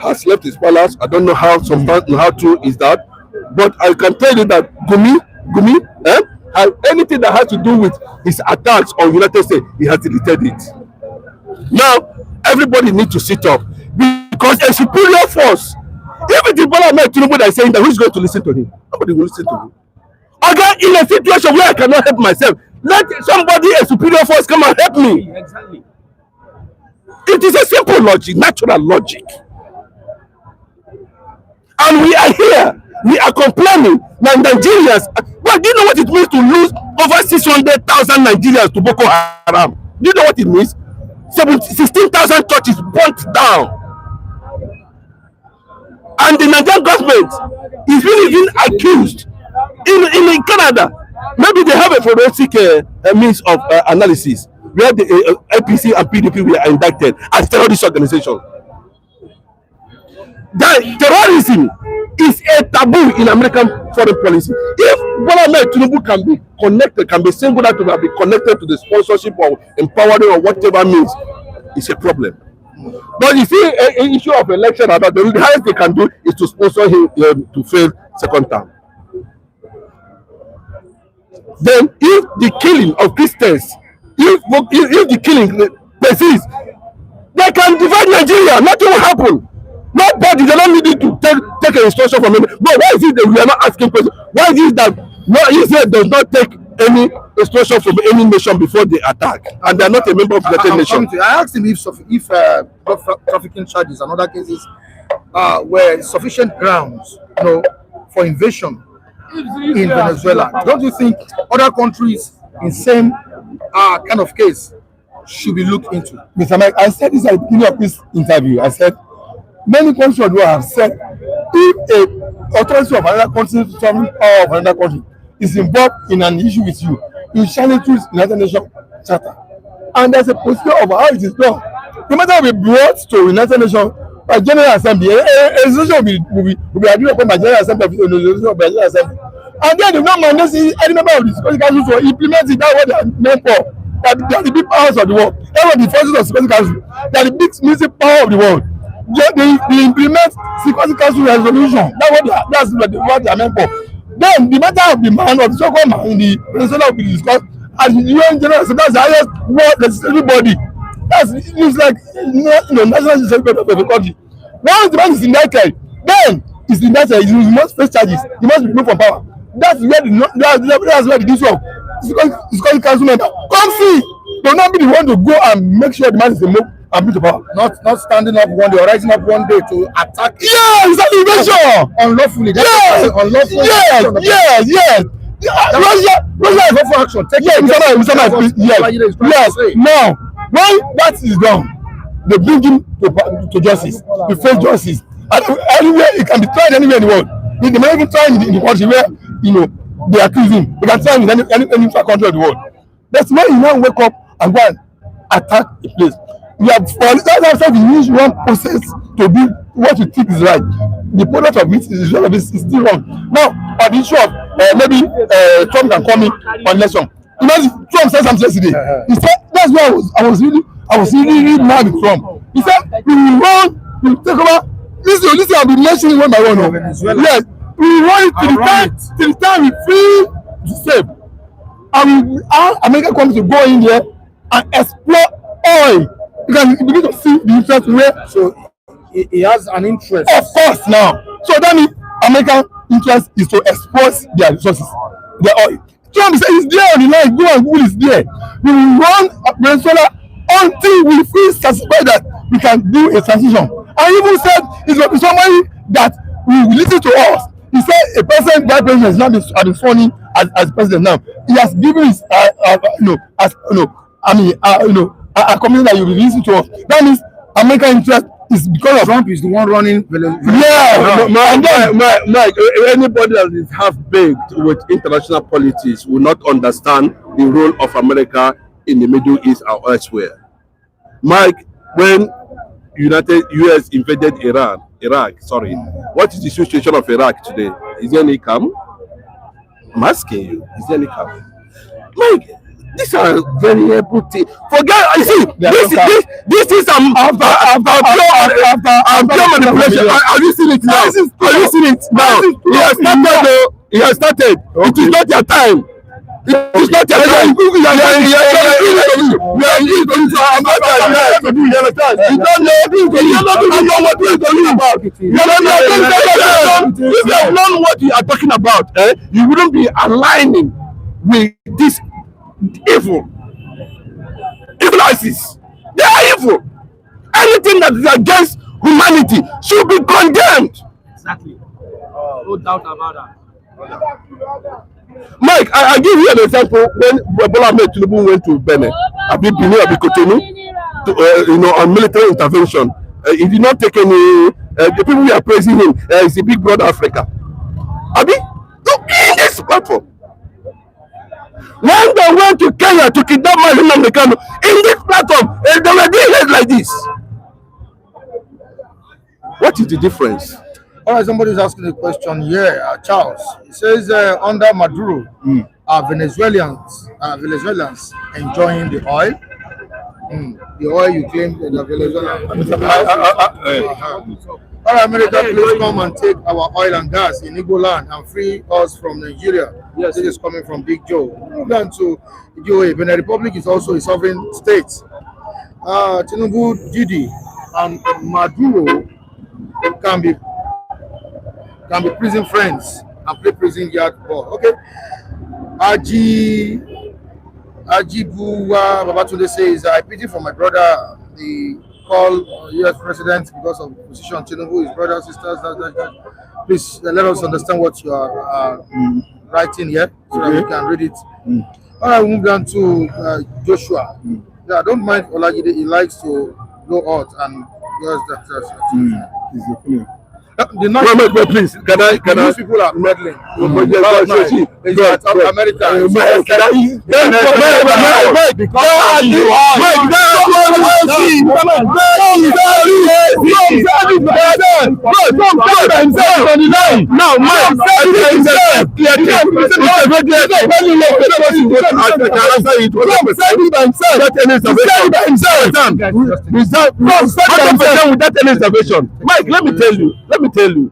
has left his palace. I don't know how true is that, but I can tell you that Gumi, anything that has to do with his attacks on United States, he has deleted it. Now everybody needs to sit up because a superior force. If it is Bola Ahmed Tinubu that is saying that, who is going to listen to him? Nobody will listen to him. Again, in a situation where I cannot help myself, let somebody, a superior force, come and help me. Exactly. It is a simple logic, natural logic. And we are here. We are complaining that Nigerians. Well, do you know what it means to lose over 600,000 Nigerians to Boko Haram? Do you know what it means? 16,000 churches burnt down. And the Nigerian government is really accused in Canada. Maybe they have a forensic means of analysis where the APC and PDP were indicted as terrorist organizations. That terrorism is a taboo in American foreign policy. If Bola Ahmed Tinubu can be singled out to be connected to the sponsorship or empowering or whatever means, it's a problem. But you see, an issue of election, the highest they can do is to sponsor him to fail second term. Then, if the killing of Christians, if the killing persists, they can divide Nigeria. Nothing will happen. Nobody, they don't need to take an instruction from him. But why is it that we are not asking questions? Why is it that Israel does not take any instruction from any nation before they attack, and they are not a member of the United Nations? I asked him if trafficking charges and other cases were sufficient grounds, for invasion in Venezuela. Don't you think other countries in same kind of case should be looked into? Mr. Mike, I said this at the beginning of this interview. I said many countries have said if a authority of another country, sovereign power of another country, is involved in an issue with you, you challenge the United Nations Charter, and there's a procedure of how it is done. The matter will be brought to United Nations by General Assembly. A resolution will be agreed upon by General Assembly, and then the government see any member of the Security Council to implement it. That's what they are meant for. That they are the big powers of the world. All of the forces of the Security Council, they are the big music power of the world. They implement Security Council resolution. That's what they are meant for. Then the matter of the man or the so-called man in the Venezuela will be discussed as the UN General Assembly. That's the highest world legislative body. It's like national security of the country. Once the man is indicted, then he's indicted. He must face charges. He must be removed from power. That's where the issue of Security Council member come see. They will not be the one to go and make sure the man is removed and bring to power. Not standing up one day or rising up one day to attack. Yeah, it's an invasion. Unlawfully. Yes. Unlawfully. Yes. Russia is not for action. Mr. Mike, yes. Now, when that is done, they bring him to justice, to face justice. Anywhere it can be tried anywhere in the world. They may even try in the country where they accuse him. They can try in any country of the world. That's when you now wake up and go and attack a place. We have for that's after we use one process to do what we think is right. The product of it is still wrong. Now, on the issue of maybe Trump can come in on election. Imagine Trump said something yesterday. He said that's why I was really mad with Trump. He said we will run, we will take over. Listen, I'll be mentioning one by one. Yes, we will run it till the time we feel safe. And America comes to go in there and explore oil. You can begin to see the interest where. So he has an interest. Of course, now. So that means American interest is to exploit their resources, their oil. Trump said it's there on the line. Go and Google is there. We will run Venezuela until we feel satisfied that we can do a transition. And even said it's going to be somebody that will listen to us. He said a president, vice president is not as funny as president now. He has given his a commitment that you will listen to us. That means American interest is because of Trump is the one running Venezuela. Yeah, Mike, anybody that is half baked with international politics will not understand the role of America in the Middle East or elsewhere. Mike, when US invaded Iraq, what is the situation of Iraq today? Is there any calm? I'm asking you, is there any calm? Mike, these are variable things. Forget, you see, this is pure manipulation. Have you seen it now? Have you seen it now? He has started. Okay. It is not your time. It is not your time. You don't know what you are talking about. If you have known what you are talking about, you wouldn't be aligning with this evil ISIS. They are evil. Anything that is against humanity should be condemned. Exactly. No doubt about that. Mike, I give you an example. When Bola Ahmed Tinubu went to Benin, Cotonou, on military intervention, he did not take any. The people who are praising him is a big brother Africa. Abi, look in this platform. When they went to Kenya to kidnap Mazinam Mekano, in this platform, they were doing it like this. What is the difference? All right, somebody is asking a question here, Charles. He says under Maduro, are Venezuelans enjoying the oil? The oil you claim that the Venezuela. All right, America, please come and take our oil and gas in Igbo land and free us from Nigeria. Yes, this is coming from Big Joe. Move down to Igbo. Benin Republic is also a sovereign state. Tinubu, Didi, and Maduro can be prison friends and play prison yard ball. Okay. Ajibuwa Babatunde says, I pity for my brother. The call US president because of position Tinubu, his brothers, sisters. Please let us understand what you are writing here so that we can read it. All right, we move down to Joshua. Yeah, I don't mind Olajide. He likes to go out and yes, that's his opinion. Wait, please. Can I? These people are meddling. America. Mike, let me tell you,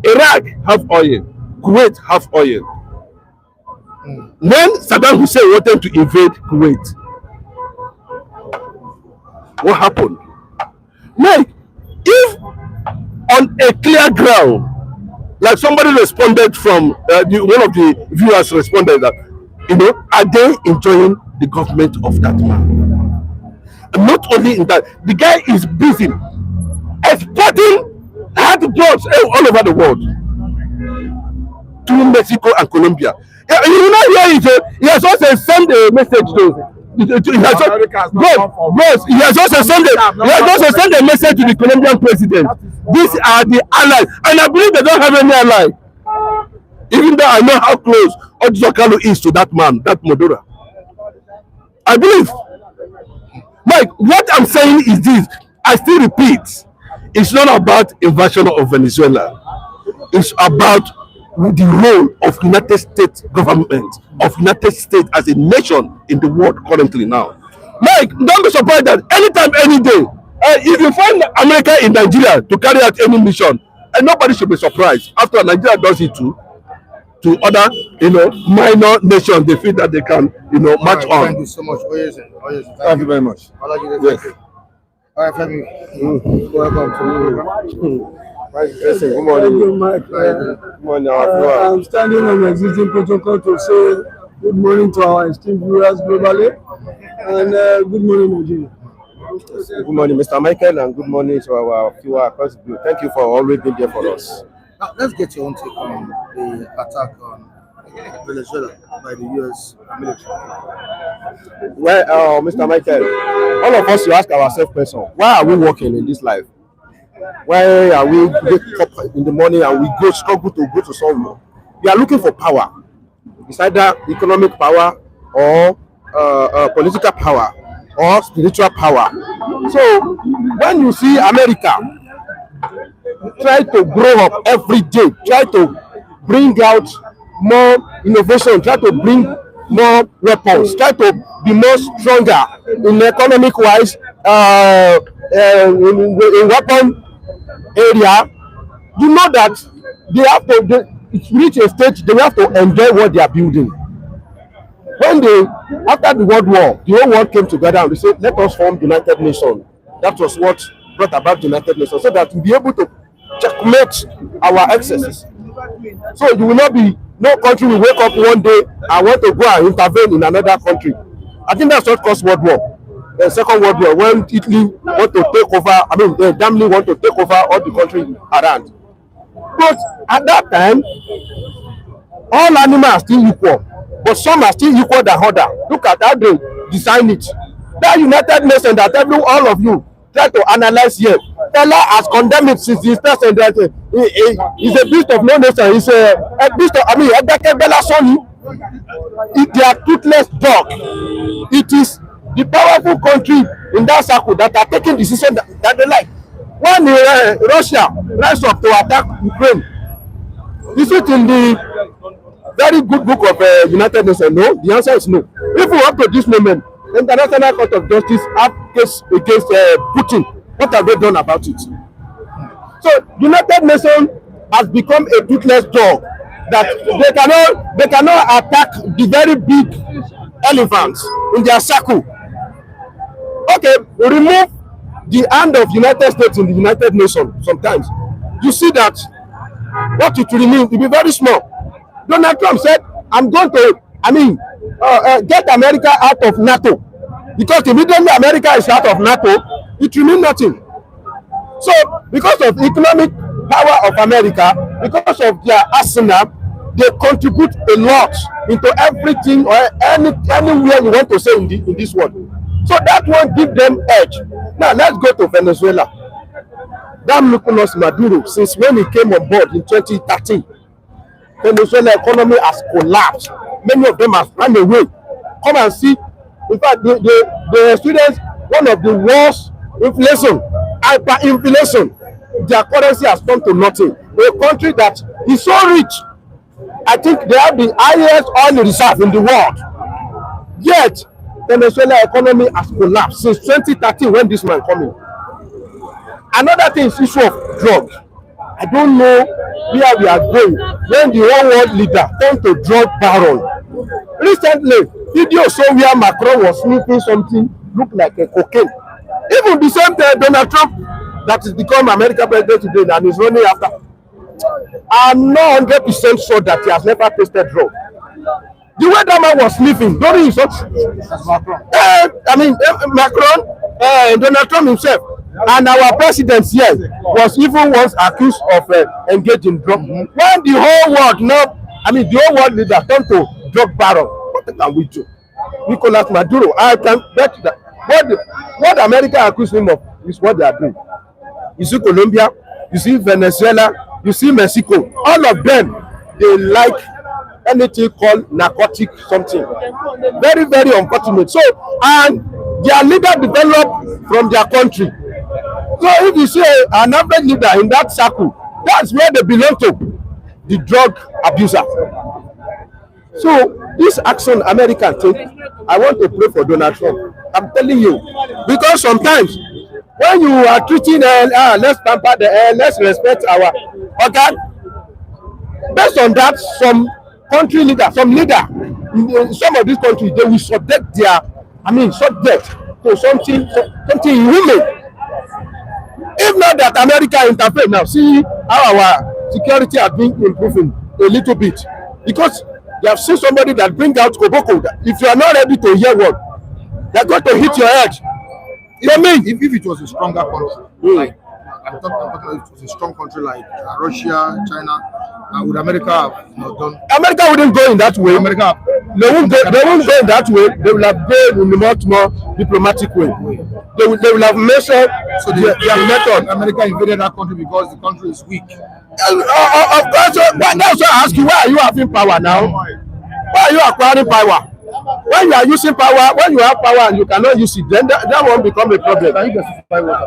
Iraq have oil, Kuwait have oil. When Saddam Hussein wanted to invade Kuwait, what happened? Mike, if on a clear ground, like somebody responded from one of the viewers responded that, are they enjoying the government of that man? And not only in that, the guy is busy exporting hard drugs all over the world to Mexico and Colombia. You will not hear it. He has also sent a message to. He has also sent a message to the Colombian president. These are the allies, and I believe they don't have any ally. Even though I know how close Odzokalo is to that man, that Maduro. I believe. Mike, what I'm saying is this. I still repeat. It's not about invasion of Venezuela. It's about the role of United States government, of United States as a nation in the world currently now. Mike, don't be surprised that anytime, any day, if you find America in Nigeria to carry out any mission, and nobody should be surprised. After Nigeria does it too, to other, minor nations, they feel that they can, march on. Thank you so much. Thank you very much. Yes. All right, Femi. Welcome to Good morning. Mike. Good morning, our I'm standing on existing protocol to say good morning to our esteemed viewers globally and good morning, Nigeria. Good morning, Mr. Michael, and good morning to our viewers across the globe. Thank you for always being there for us. Now, let's get your own take on the attack on Venezuela by the U.S. military. Well, Mr. Michael, all of us should ask ourselves question: why are we working in this life? Why are we wake up in the morning and we struggle to go to somewhere? We are looking for power. It's either economic power or political power or spiritual power. So when you see America try to grow up every day, try to bring out more innovation, try to bring more weapons, try to be more stronger in economic wise, in weapon area, you know that they have to reach a stage they have to enjoy what they are building. When after the World War, the whole world came together and they said, let us form United Nations. That was what brought about United Nations, so that we'll be able to checkmate our excesses. So you will not be, no country will wake up one day and want to go and intervene in another country. I think that's what caused World War. The Second World War, when Italy want to take over, Germany want to take over all the countries around. But at that time, all animals are still equal, but some are still equal than others. Look at how they design it. That United Nations that all of you try to analyze here, Ella has condemned it since the person that is a beast of no nation. It's a beast of, they are toothless dog. It is the powerful country in that circle that are taking decisions that they like. When Russia rise up to attack Ukraine, is it in the very good book of United Nations? No, the answer is no. Even up to this moment, the International Court of Justice have case against Putin. What have they done about it? So United Nations has become a toothless dog that they cannot attack the very big elephants in their circle. Okay, remove the hand of United States in the United Nations. Sometimes you see that what it will remain will be very small. Donald Trump said, I'm going to get America out of NATO, because immediately America is out of NATO, it will mean nothing. So because of economic power of America, because of their arsenal, they contribute a lot into everything or anywhere you want to say in this world. So that won't give them edge. Now let's go to Venezuela. That Nicolás Maduro, since when he came on board in 2013, Venezuela economy has collapsed. Many of them have run away. Come and see. In fact, they experienced one of the worst inflation, hyperinflation. Their currency has come to nothing. A country that is so rich, I think they have the highest oil reserve in the world. Yet, Venezuela economy has collapsed since 2013 when this man came in. Another thing is issue of drugs. I don't know where we are going when the whole world leader turned to drug baron. Recently, video show where Macron was sniffing something look like a cocaine. Even the same time, Donald Trump, that has become American president today and is running after. I'm not 100% sure that he has never tasted drug. The way that man was sniffing during his Macron, Donald Trump himself, and our president here was even once accused of engaging in drug. When the whole world the whole world leader turned to drug baron, what can we do? Nicolás Maduro, I can bet that what America accused him of is what they are doing. You see Colombia, you see Venezuela, you see Mexico, all of them, they like anything called narcotic something. Very, very unfortunate. So, and their leader developed from their country. So if you see an average leader in that circle, that's where they belong to, the drug abuser. So this action America take, I want to pray for Donald Trump. I'm telling you, because sometimes when you are treating let's pamper the air, let's respect our organ. Based on that, some country leader, some leader in some of these countries, they will subject subject to something inhuman. If not that America interfere now, see how our security has been improving a little bit, because you have seen somebody that bring out koboko. If you are not ready to hear what, they're going to hit your head. You know what I mean? If it was a stronger country, like I'm talking if it was a strong country like Russia, China, would America have done? America wouldn't go in that way. America, they won't go in that way. They will have gone in a much more diplomatic way. They will have measured. So their method. America invaded that country because the country is weak. Of course, that's why I ask you, why are you having power now? Why are you acquiring power? When you are using power, when you have power and you cannot use it, then that won't become a problem. Can you justify what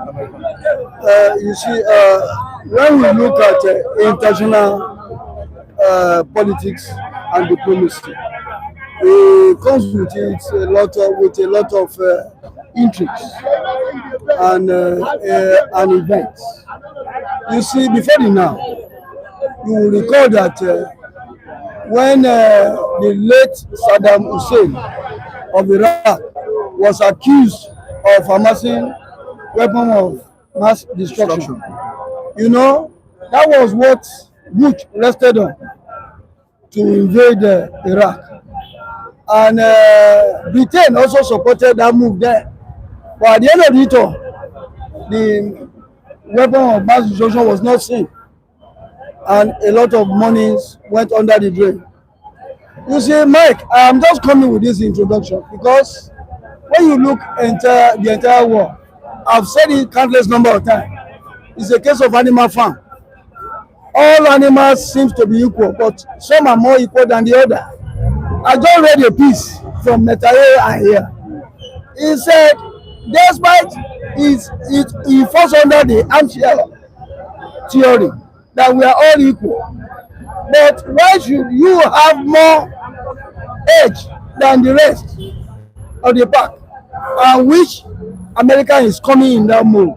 America? You see, when we look at international politics and diplomacy, it comes with it a lot of intrigues and events. You see, before the now, you will recall that when the late Saddam Hussein of Iraq was accused of amassing weapons of mass destruction, you know, that was what Bush rested on to invade Iraq. And Britain also supported that move there. But at the end of it all, the weapon of mass destruction was not seen, and a lot of monies went under the drain. You see, Mike, I'm just coming with this introduction because when you look into the entire world, I've said it countless number of times, it's a case of animal farm. All animals seem to be equal, but some are more equal than the other. I just read a piece from Netanyahu here. He said, despite he falls under the armchair theory that we are all equal, but why should you have more edge than the rest of the pack? And which America is coming in that mode.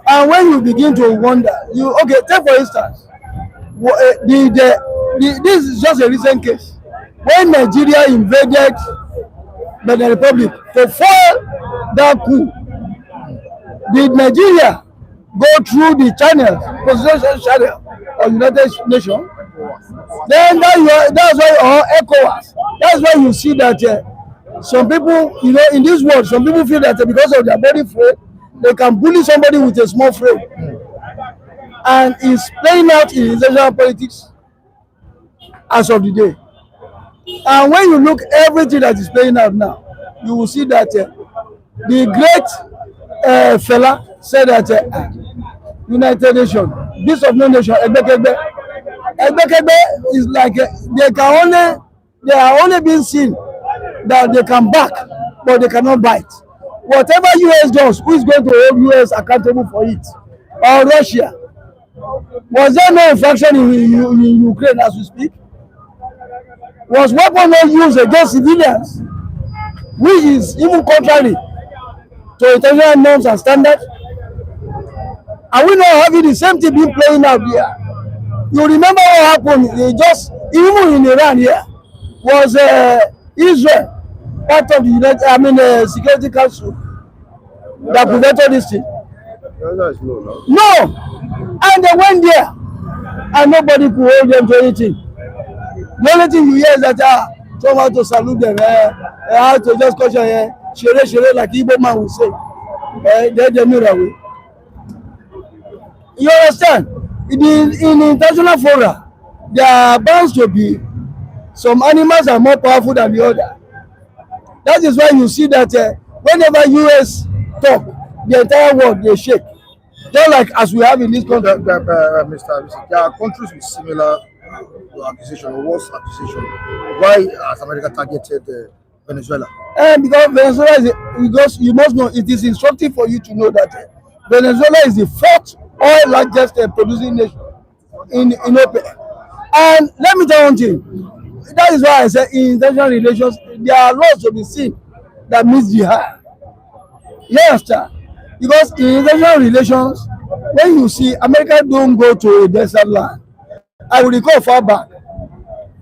And when you begin to wonder, take for instance, this is just a recent case. When Nigeria invaded Benin Republic to foil that coup, did Nigeria go through the presidential channel of United Nations? Then that's why Ecowas. That's why you see that some people, in this world, some people feel that because of their body frame, they can bully somebody with a small frame. And it's playing out in international politics as of the day. And when you look everything that is playing out now, you will see that the great fella said that United Nations, this of no nation, Egbekegbe is like they are only being seen that they can back, but they cannot bite. Whatever US does, who is going to hold US accountable for it? Or Russia? Was there no infraction in Ukraine as we speak? Was weapon not used against civilians, which is even contrary to international norms and standards? Are we not having the same thing being playing out here? You remember what happened? Even in Iran here, was Israel part of the Security Council that prevented this thing? No, and they went there, and nobody could hold them to anything. The only thing you hear is that someone to salute them, how to just caution, shere like Igbo man will say. They move away. You understand? In international fora, there are bound to be some animals are more powerful than the other. That is why you see that whenever US talk, the entire world they shake. Just like as we have in this country. Mr. There are countries with similar your accusation, or what's accusation? Why has America targeted Venezuela? Because Venezuela because you must know, it is instructive for you to know that Venezuela is the fourth oil largest producing nation in OPEC. And let me tell you one thing. That is why I say in international relations, there are laws to be seen that meets the eye. You understand? Because in international relations, when you see America don't go to a desert land, I will recall far back,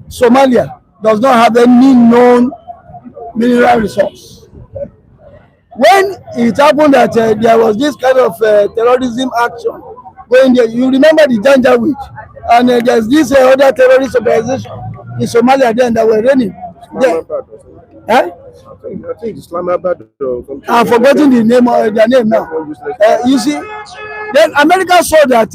Somalia does not have any known mineral resource. When it happened that there was this kind of terrorism action going there, you remember the Janjaweed, and there's this other terrorist organization in Somalia then that were running there. I think Islamabad or something. I'm forgetting the name of their name now. You see, then America saw that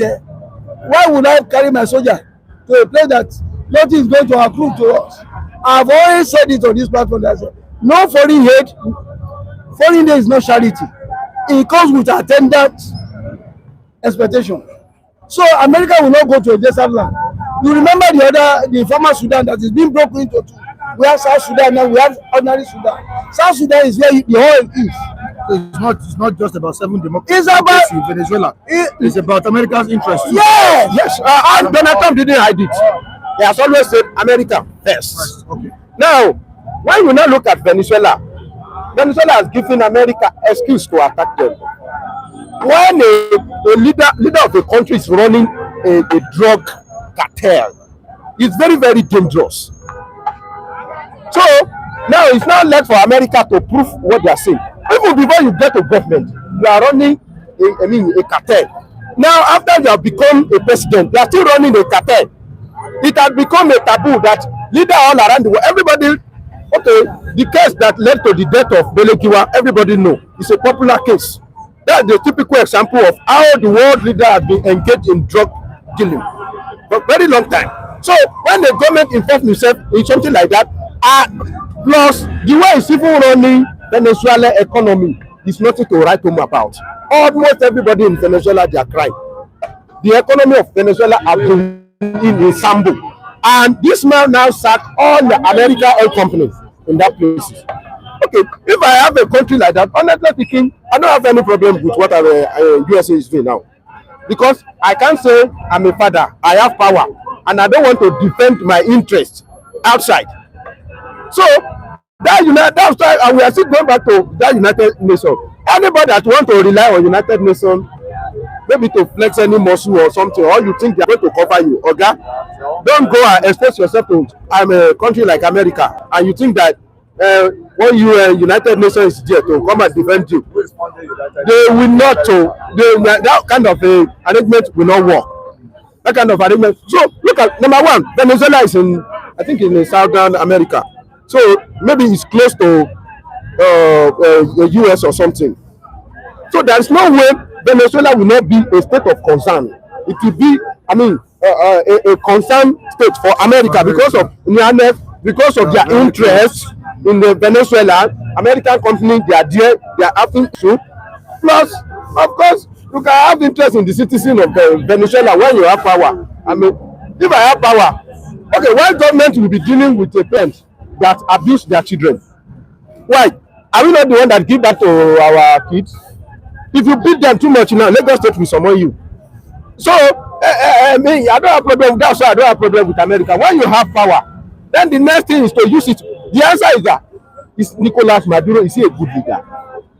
why would I carry my soldier to a place that nothing is going to accrue to us? I've always said it on this platform that no foreign aid, foreign aid is not charity. It comes with attendant expectation. So America will not go to a desert land. You remember the former Sudan that is being broken into two. We have South Sudan now, we have ordinary Sudan. South Sudan is where the oil is. It's not just about 7 democracies in Venezuela. It's about America's interest. Yes. And Donald Trump didn't hide it. He has always said America first. Okay. Now, when you now look at Venezuela, Venezuela has given America excuse to attack them. When a leader of a country is running a drug cartel, it's very, very dangerous. So now it's not left for America to prove what they are saying. Even before you get to government, you are running a cartel. Now, after you have become a president, you are still running a cartel. It has become a taboo that leaders all around the world, everybody, okay, the case that led to the death of Belegiwa, everybody know. It's a popular case. That's the typical example of how the world leader has been engaged in drug dealing for a very long time. So when the government involves itself in something like that, plus the way it's even running Venezuela economy is nothing to write home about. Almost everybody in Venezuela, they are crying. The economy of Venezuela has been in a sambo, and this man now sacked all the American oil companies in that place. Okay, if I have a country like that, honestly speaking, I don't have any problem with what USA is doing now, because I can't say I'm a father, I have power, and I don't want to defend my interests outside. So that's why we are still going back to that United Nations. Anybody that want to rely on United Nations, maybe to flex any muscle or something, or you think they are going to cover you, okay? Don't go and expose yourself to a country like America, and you think that when United Nations is there to come and defend you, they will not. That kind of arrangement will not work. That kind of arrangement. So look at number one, Venezuela is in Southern America. So maybe it's close to the US or something. So there is no way Venezuela will not be a state of concern. It will be, a concerned state for America because of their interest in the Venezuela. American companies, they are there, they are having to. Plus, of course, you can have interest in the citizen of Venezuela when you have power. If I have power, okay, why government will be dealing with a parent that abuse their children? Why? Are we not the one that give that to our kids? If you beat them too much now, Lagos State will summon you. So, I don't have problem with that, so I don't have problem with America. When you have power, then the next thing is to use it. The answer is that, is Nicolás Maduro, is he a good leader?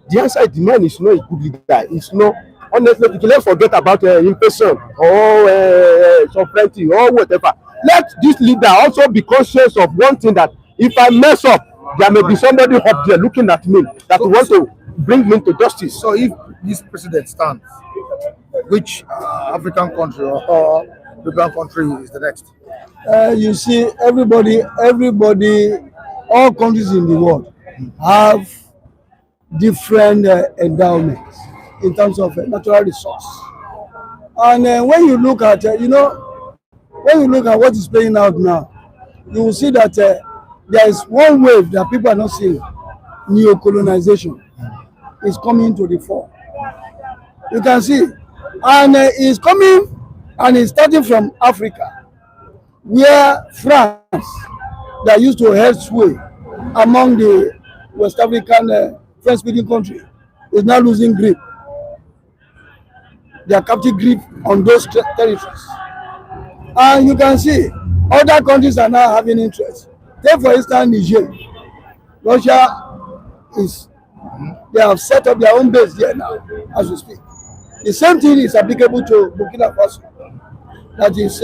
The answer is the man is not a good leader. It's not, honestly, let's forget about inflation or sovereignty or whatever. Let this leader also be conscious of one thing, that if I mess up, there may be somebody up there looking at me that wants to bring me to justice. So if this president stands, which African country or European country is the next? You see, everybody, all countries in the world have different endowments in terms of natural resource. And when you look at, what is playing out now, you will see that there is one wave that people are not seeing. Neo-colonization is coming to the fore. You can see, and it's coming, and it's starting from Africa. where France, that used to hold sway among the West African French-speaking country, is now losing grip. They are captive grip on those territories. And you can see other countries are now having interest. Take for instance Niger. Russia is, they have set up their own base there now as we speak. The same thing is applicable to Burkina Faso, that is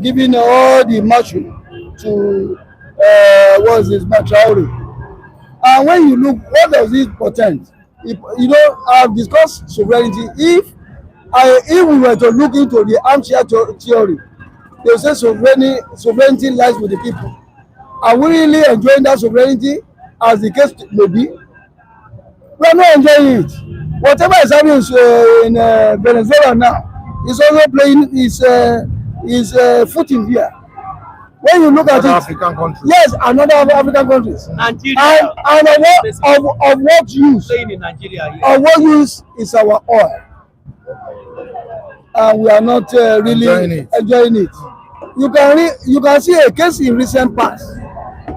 giving all the mushroom to what is this Traoré. And when you look, what does it portend? You know, I've discussed sovereignty. If we were to look into the armchair theory, they will say sovereignty lies with the people. Are we really enjoying that sovereignty as the case may be? We are not enjoying it. Whatever is happening in Venezuela now is also playing his foot in here. When you look at African countries. yes, another African countries. Nigeria. And of what use? Playing in Nigeria. Of what use is our oil? And we are not really enjoying it. You can see a case in recent past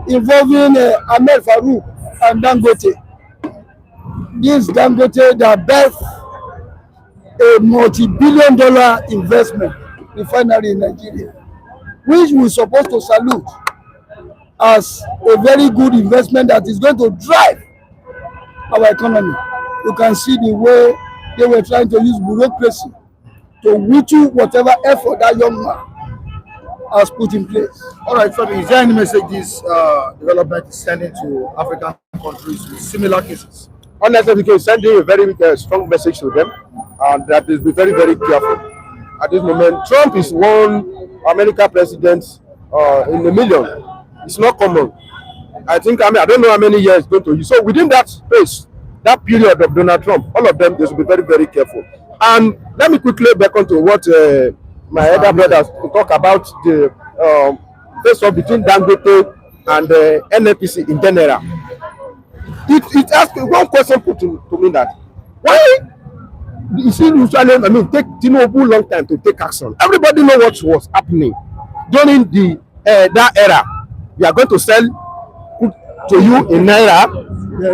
involving Ahmed Farouk and Dangote. This Dangote that birthed a multi-billion-dollar investment refinery in Nigeria, which we're supposed to salute as a very good investment that is going to drive our economy. You can see the way they were trying to use bureaucracy to whittle whatever effort that young man has put in place. All right, Fabi, is there any message this development is sending to African countries with similar cases? Honestly, we can send a very strong message to them, and that is be very, very careful. At this moment, Trump is one American president in a million. It's not common. I don't know how many years it's going to use. So within that space, that period of Donald Trump, all of them, they should be very, very careful. And let me quickly back on to what my other brothers talk about the face-off between Dangote and NNPC in general. It asks one question put to me, that why you see usually take Tinubu long time to take action. Everybody know what was happening during the that era. We are going to sell to you in naira,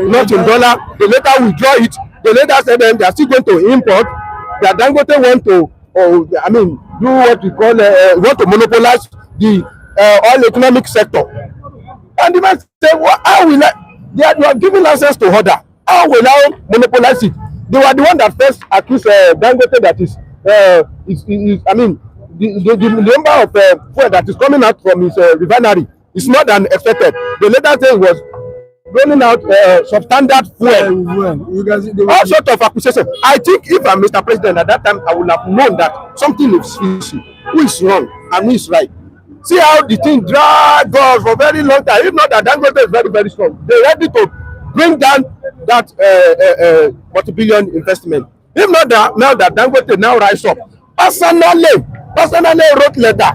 not in dollar. They later withdraw it. They later say them they are still going to import. That Dangote want to, do what we call want to monopolize the oil economic sector. And the man say, well, how will I? You are giving license to order. How will I monopolize it? They were the one that first accused Dangote that is the number of fuel that is coming out from his refinery is more than expected. The later say it was rolling out substandard fuel. You guys, All sorts of accusation. I think if I'm Mr. President at that time, I would have known that something is fishy. Who is wrong and who is right? See how the thing drag on for a very long time. If not that Dangote is very, very strong, they're ready to bring down that multi-billion investment. If not that, now that Dangote now rise up, personally wrote letter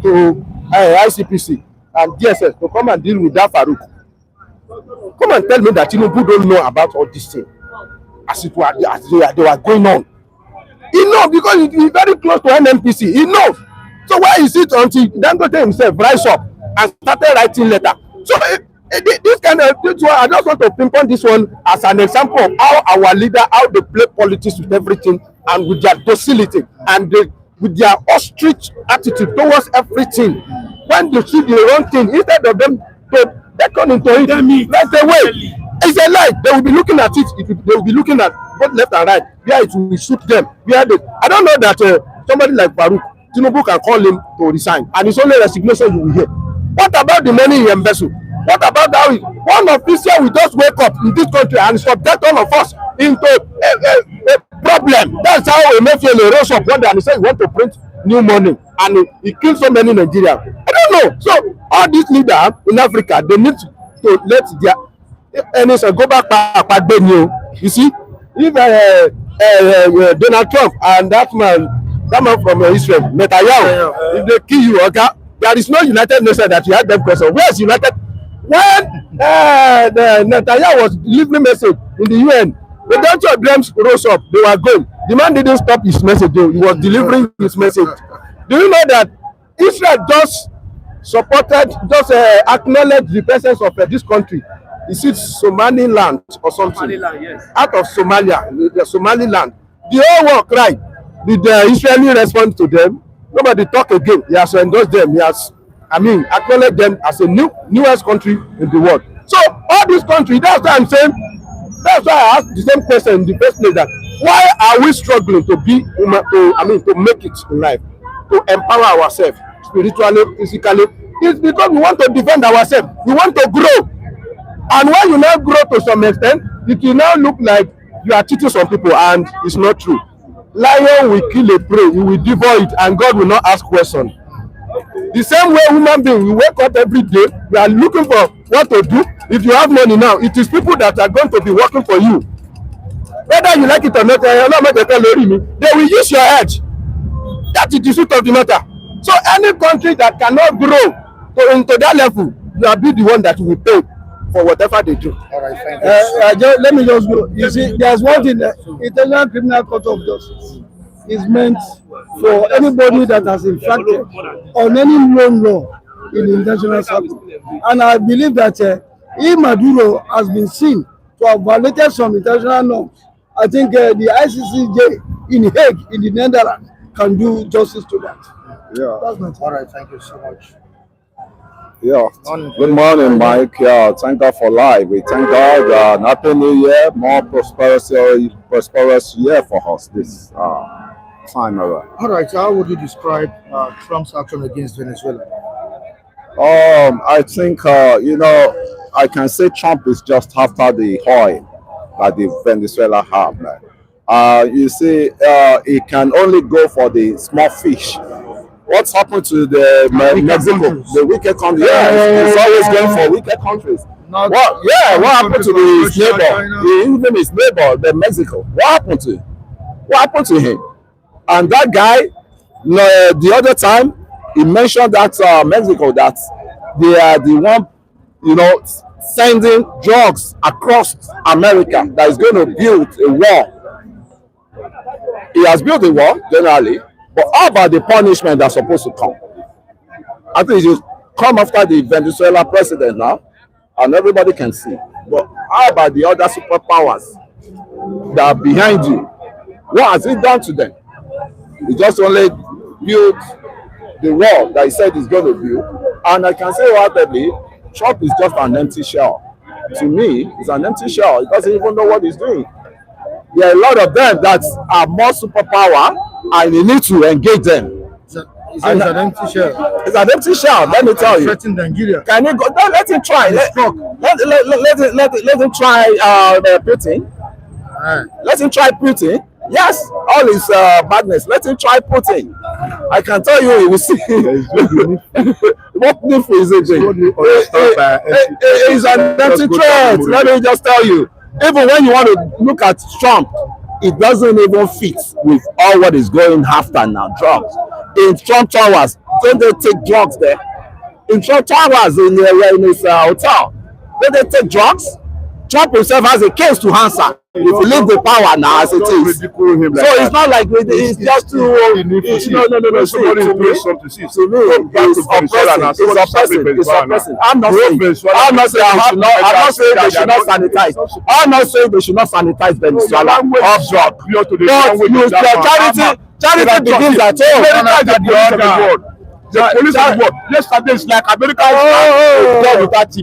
to ICPC and DSS to come and deal with that Farouk. Come and tell me that Tinubu don't know about all this thing as they were going on. He knows because he's very close to NNPC. He knows. So why is it until Dangote himself rise up and started writing letter? So this kind of this one, I just want to pinpoint this one as an example of how our leader, how they play politics with everything and with their docility and with their ostrich attitude towards everything. When they see the wrong thing, instead of them to beckon into it, right away. It's a lie. They will be looking at it. They will be looking at both left and right, where it will suit them. I don't know that somebody like Farouk, Tinubu can call him to resign, and it's only resignation you will hear. What about the money he embezzled? What about how one official will just wake up in this country and subject all of us into a problem? That's how Emefiele rose up one day and he said he want to print new money, and he killed so many Nigerians. I don't know. So all these leaders in Africa, they need to let their enemies go back. You see, if Donald Trump and that man from Israel, Netanyahu, if they kill you, okay, there is no United Nations that you had them question. Where is United? When Netanyahu was delivering message in the UN, the bunch of drums rose up. They were going. The man didn't stop his message. He was delivering his message. Do you know that Israel just acknowledged the presence of this country. Is it Somaliland or something? Somaliland, yes. Out of Somalia, the Somaliland. The whole world cried. Did the Israeli respond to them? Nobody talk again. He has endorsed them. He has, acknowledged them as a newest country in the world. So all these countries, that's why I'm saying, that's why I asked the same question in the first place, that why are we struggling to make it in life, to empower ourselves spiritually, physically? It's because we want to defend ourselves. We want to grow. And when you now grow to some extent, it will now look like you are cheating some people, and it's not true. Lion will kill a prey, he will devour it, and God will not ask questions. The same way human beings, we wake up every day, we are looking for what to do. If you have money now, it is people that are going to be working for you. Whether you like it or not, they will use your head. That is the truth of the matter. So any country that cannot grow into that level, you will be the one that will pay for whatever they do. All right, thank you. Let me just go. You see, there's one thing, the International Criminal Court of Justice is meant for anybody that has infracted on any known law in the international circle. And I believe that if Maduro has been seen to have violated some international norms, I think the ICCJ in Hague, in the Netherlands, can do justice to that. Yeah. That's my All right, thank you so much. Yeah. Good morning, Mike. Yeah, thank God for life. We thank God. Happy New Year. More prosperous year for us this time around. All right, how would you describe Trump's action against Venezuela? I think I can say Trump is just after the oil that the Venezuela have. You see, he can only go for the small fish. What's happened to the Mexico, the wicked countries? Yeah, he's always going for wicked countries. What happened to his neighbor? Even his neighbor, the Mexico. What happened to him? What happened to him? And that guy, the other time, he mentioned that Mexico, that they are the one, sending drugs across America that is going to build a wall. He has built a wall, generally. But how about the punishment that's supposed to come? I think you come after the Venezuela president now, and everybody can see. But how about the other superpowers that are behind you? What has he done to them? He just only built the wall that he said he's going to build. And I can say wholeheartedly, Trump is just an empty shell. To me, he's an empty shell. He doesn't even know what he's doing. There are a lot of them that are more superpower, and you need to engage them. It's an empty shell. It's an empty shell, let me tell you. Threatening Nigeria. Can you go? No, let him try. Let him try Putin. Let him try Putin. Yes, all his madness. Let him try Putin. I can tell you, he will see. What if is it? It's an empty threat. Let me just tell you. Even when you want to look at Trump, it doesn't even fit with all what is going after now. Drugs. In Trump Towers, don't they take drugs there? In Trump Towers, in his hotel, don't they take drugs? Trump himself has a case to answer if he leave the power now as it is. So it's not like it's just to no. Somebody doing something. To me, it's oppressing. I'm not saying they should not sanitize. I'm not saying they should not sanitize Venezuela of drug. But charity begins at home. The police of the world. Yesterday it's like America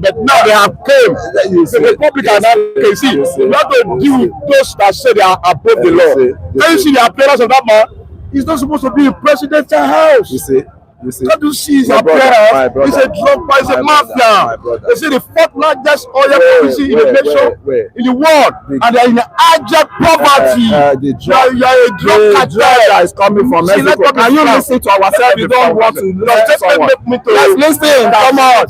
but now they have came. The Republicans can see not to deal with those that say they are above the law. Can you see the appearance of that man? He's not supposed to be in presidential house. You see. Can't you see his appearance? He's a drug, he's a mafia. They say the fourth largest oil policy in the nation, in the world, and they're in abject poverty. The drug that is coming from Mexico. Can you listen to ourselves? You don't want to listen to someone. Let's listen. Come on.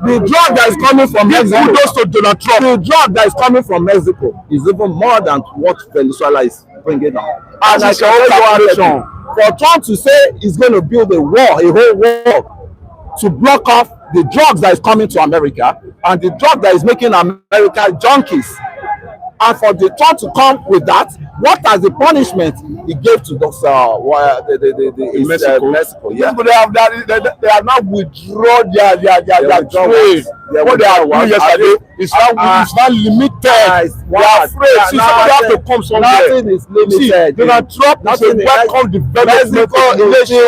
The drug that is coming from Mexico. The drug that is coming from Mexico is even more than what Venezuela is bringing out. And I can also for Trump to say he's going to build a wall, a whole wall, to block off the drugs that is coming to America and the drug that is making America junkies, and for the Trump to come with that what as the punishment he gave to those Mexico. Yeah, but they have not withdrawn their trade. What they are doing yesterday is not limited. They are afraid. See, somebody have to come somewhere. Nothing is limited. See, Donald Trump is a welcome development nation.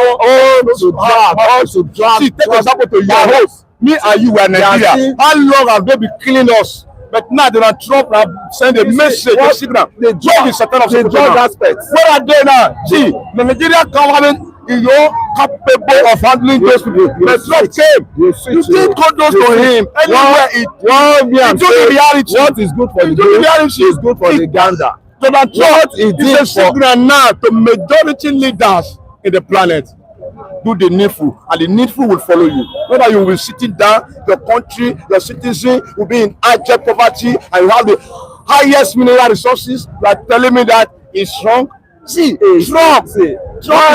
To drag. See, take example to your host. Me and you were Nigeria. How long have they been killing us? But now Donald Trump have sent a message, a signal. They drug aspects. Where are they now? See, the Nigerian government is capable of handling those people. But Trump came. You did kudos to him. Anywhere it do the reality. What is good for the reality is good for the gander. Donald Trump is a signal now to majority leaders in the planet. Do the needful, and the needful will follow you. Whether you will be sitting down, your country, your citizen will be in abject poverty, and you have the highest mineral resources. You are telling me that it's wrong. See, Trump is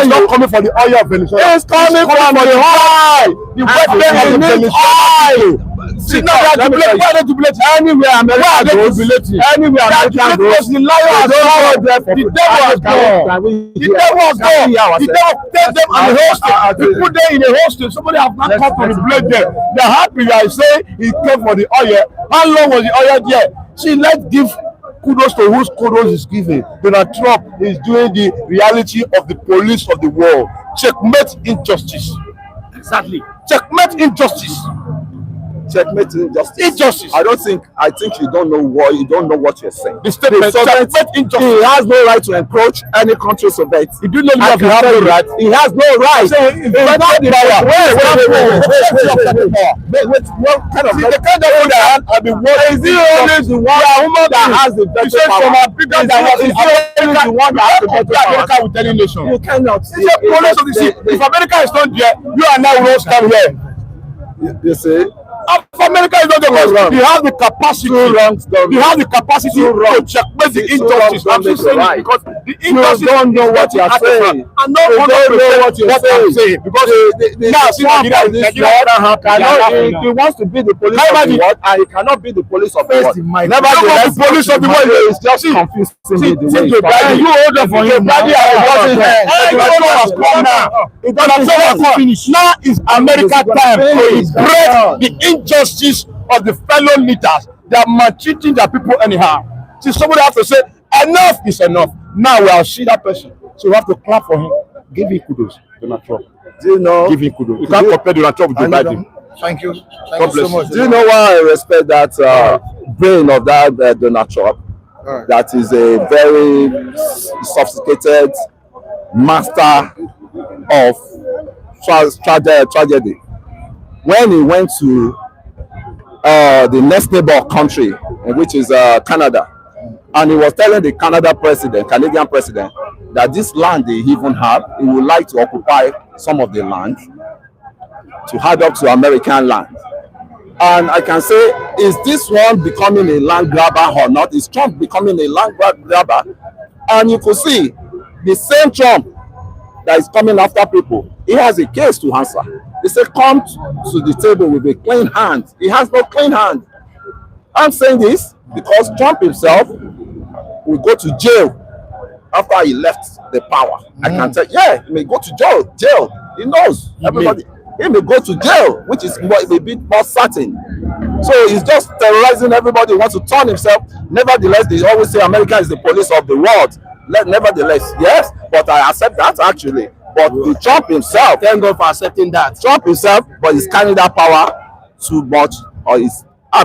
not coming for the oil of Venezuela. It's coming from the oil. The weapon of Venezuela. See, now they are jubilating. Why are they jubilating? Anywhere America goes, anywhere America goes, the liar has gone. The devil has gone. The devil has gone. The devil take them and hostage. He put them in a hostage. Somebody have not come to replace them. They are happy. I say he came for the oil. How long was the oil there? See, let's give kudos to whose kudos is given. Donald Trump is doing the reality of the police of the world. Checkmate injustice. Exactly. Checkmate injustice. Checkmate injustice. Injustice. I think you don't know what you're saying. The statement checkmate injustice. He has no right to encroach any country's sovereignty. He didn't know you have no right. He has no right. What kind of the kind of that I've been working. Is he always the one that has the veto power? Is the one that has the veto power? America with any nation. You cannot. If America is not there, you and I will come here. You see. America is not the one. He has the capacity. He has the capacity to checkmate the injustice. I'm just saying it because the injustice don't know what you are saying. I don't know what you're saying because now see he wants to be the police of the world and he cannot be the police of the world. Nevertheless, the police of the world is just confusing me the way you hold up for him. Now is America time to break the injustice of the fellow leaders. They are maltreating their people anyhow. See, somebody have to say enough is enough. Now we will see that person. So we have to clap for him. Give him kudos, Donald Trump. Do you know? Give him kudos. You can't compare Donald Trump with Joe Biden. Thank you. God bless so much. Do you know why I respect that brain of that Donald Trump? Right. That is a very sophisticated master of tragedy. When he went to the next neighbor country, which is Canada, and he was telling the Canadian president, that this land they even have, he would like to occupy some of the land to add up to American land. And I can say, is this one becoming a land grabber or not? Is Trump becoming a land grabber? And you could see the same Trump that is coming after people, he has a case to answer. They say, come to the table with a clean hand. He has no clean hand. I'm saying this because Trump himself will go to jail after he left the power. I can tell, yeah, he may go to jail. He knows. Everybody. He may go to jail, which is a bit more certain. So he's just terrorizing everybody. He wants to turn himself. Nevertheless, they always say America is the police of the world. Nevertheless, yes, but I accept that actually. But the Trump himself, Thank God for accepting that. Trump himself, but he's carrying that power too much, or he's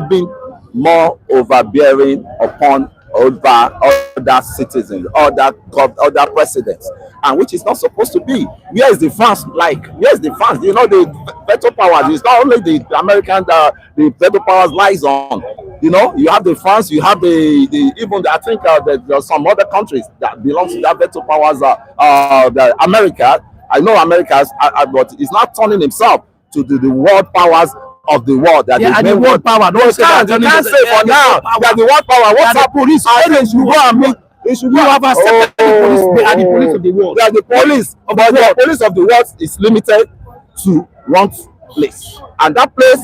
been more overbearing upon other citizens, other presidents, and which is not supposed to be. Where is the France like? Where's the France? You know, the veto powers. It's not only the American that the veto powers lies on. You know, you have the France, you have I think there's some other countries that belong to that veto powers. The America, I know America's, but he's not turning himself to the world powers of the world. That yeah, and the world power. You can't say for now that the world power. What's up? Police. They should go and meet. You have accepted the police. They are the police of the world. They are the police, but the police of the world is limited to one place, and that place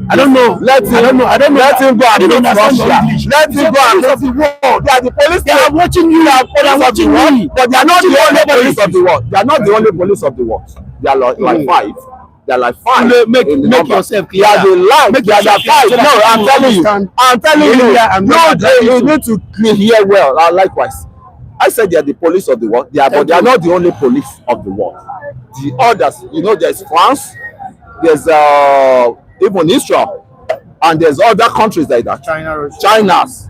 I don't know. Let him go and meet Russia. Let him go and meet the world. They are the police. They are watching you. They are police of the world, but they are not the only police of the world. They are not the only police of the world. They are like five. They are like five. Make yourself clear. They are the line. They are the five. No, I'm telling you. I'm telling you. No, you need to hear well. Likewise, I said they are the police of the world. They are, but they are not the only police of the world. The others, there's France, there's even Israel, and there's other countries like that. China's.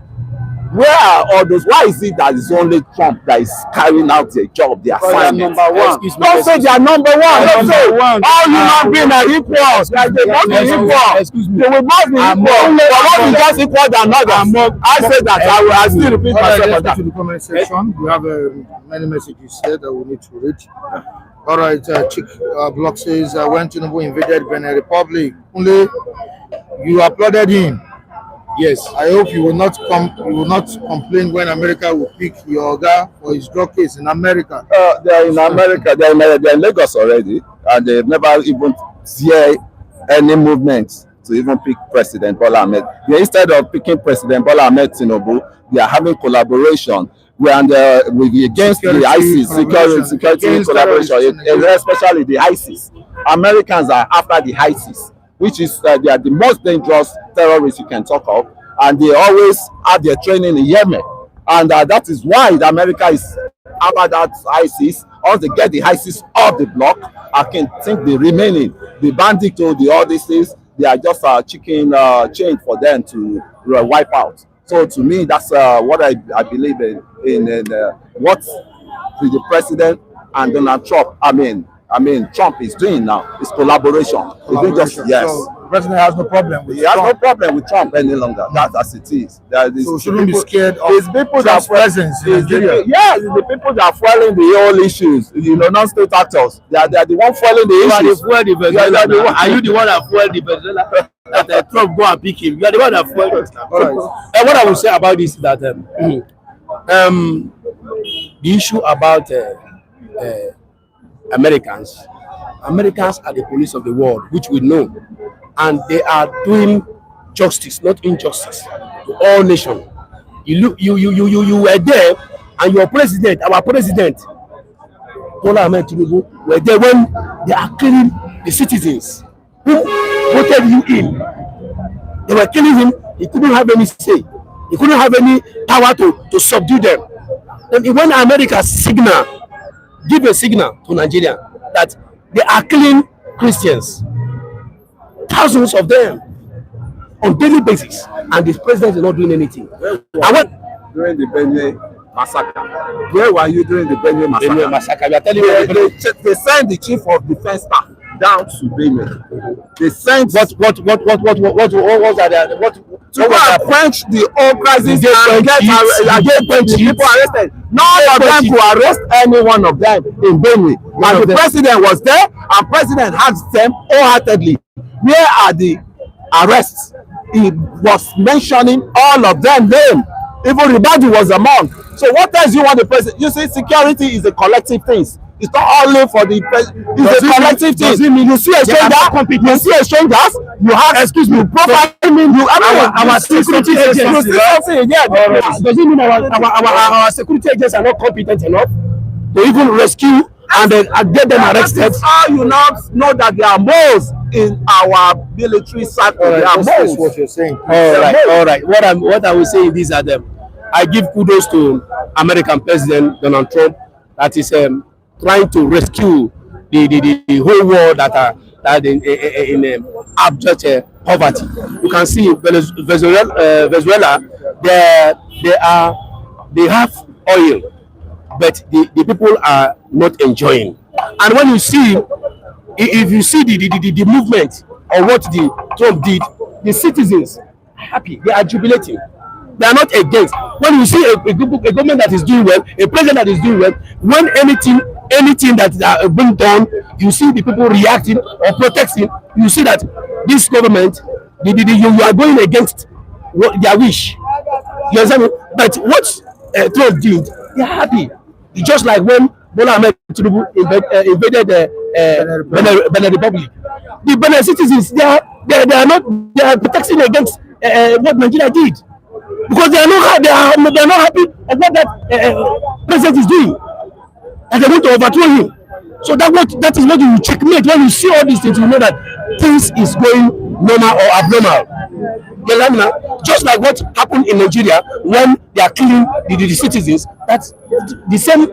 Where are all those? Why is it that it's only Trump that is carrying out their job, their assignment? Don't say they are number one. Don't say all human beings are equals. Like they must be equal. They will not be equal. They will not be just equal than others. I say that. I still repeat myself on that. To the comment section. We have many messages here that we need to read. All right, Block says when Tinubu invaded Benin Republic, only you applauded him. Yes, I hope you will not complain when America will pick your guy for his drug case in America. They are in America. They are in Lagos already, and they've never even seen any movement to even pick President Bola Ahmed. Instead of picking President Bola Ahmed Tinubu, they are having collaboration against the ISIS, security collaboration, especially the ISIS. Americans are after the ISIS, which is they are the most dangerous terrorists you can talk of, and they always have their training in Yemen, and that is why America is after that ISIS. Once they get the ISIS off the block, I can think the remaining, the bandit or all these things, they are just a chicken chain for them to wipe out. So to me, that's what I believe in what the president and Donald Trump, I mean, Trump is doing now. It's collaboration. Yes. So the president has no problem with He has no problem with Trump any longer. That's as it is. So shouldn't be scared of Trump's presence in Nigeria. Yes, the people that are fueling the whole issues. Non-state actors. They are the one fueling the issues. Are you the one that fueled the Venezuela? That Trump go and pick him. You are the one that fueled it. And what I will say about this is that the issue about Americans are the police of the world, which we know, and they are doing justice, not injustice, to all nations. You were there, and your president, our president, Bola Ahmed Tinubu, were there when they are killing the citizens who voted you in. They were killing him. He couldn't have any say. He couldn't have any power to subdue them. And when America give a signal to Nigeria that they are killing Christians, thousands of them on daily basis, and the president is not doing anything. During the Benue massacre, where were you during the Benue massacre? We are telling you, they sent the chief of defense staff down to Benue. They sent what was that? To go and quench the whole crisis and get people arrested. None of them could arrest any one of them in Benue. And the president was there, and president asked them wholeheartedly, where are the arrests? He was mentioning all of them name. Even Ribadu was among. So what else you want the president? You see, security is a collective thing. It's not only for the president. It's a collective thing. You see a stranger, you have, excuse me, our security agents. Does it mean our security agents are not competent enough to even rescue and get them arrested? That's how you know that there are moles in our military circle. There are moles. That's what you're saying. All right. What I will say is this: that I give kudos to American President Donald Trump that is trying to rescue the whole world that are in abject poverty. You can see Venezuela, they have oil, but the people are not enjoying. And when you see, if you see the movement of what the Trump did, the citizens are happy, they are jubilating. They are not against. When you see a government that is doing well, a president that is doing well, when anything that is being done, you see the people reacting or protesting. You see that this government, you are going against their wish. You understand me? But what Trump did, they are happy. It's just like when Bola Ahmed Tinubu invaded Benin Republic. The Benin citizens, they are protesting against what Nigeria did, because they are not happy of what that president is doing, and they want to overthrow him. So that is what you checkmate. When you see all these things, you know that things is going normal or abnormal. Just like what happened in Nigeria when they are killing the citizens. That's the same.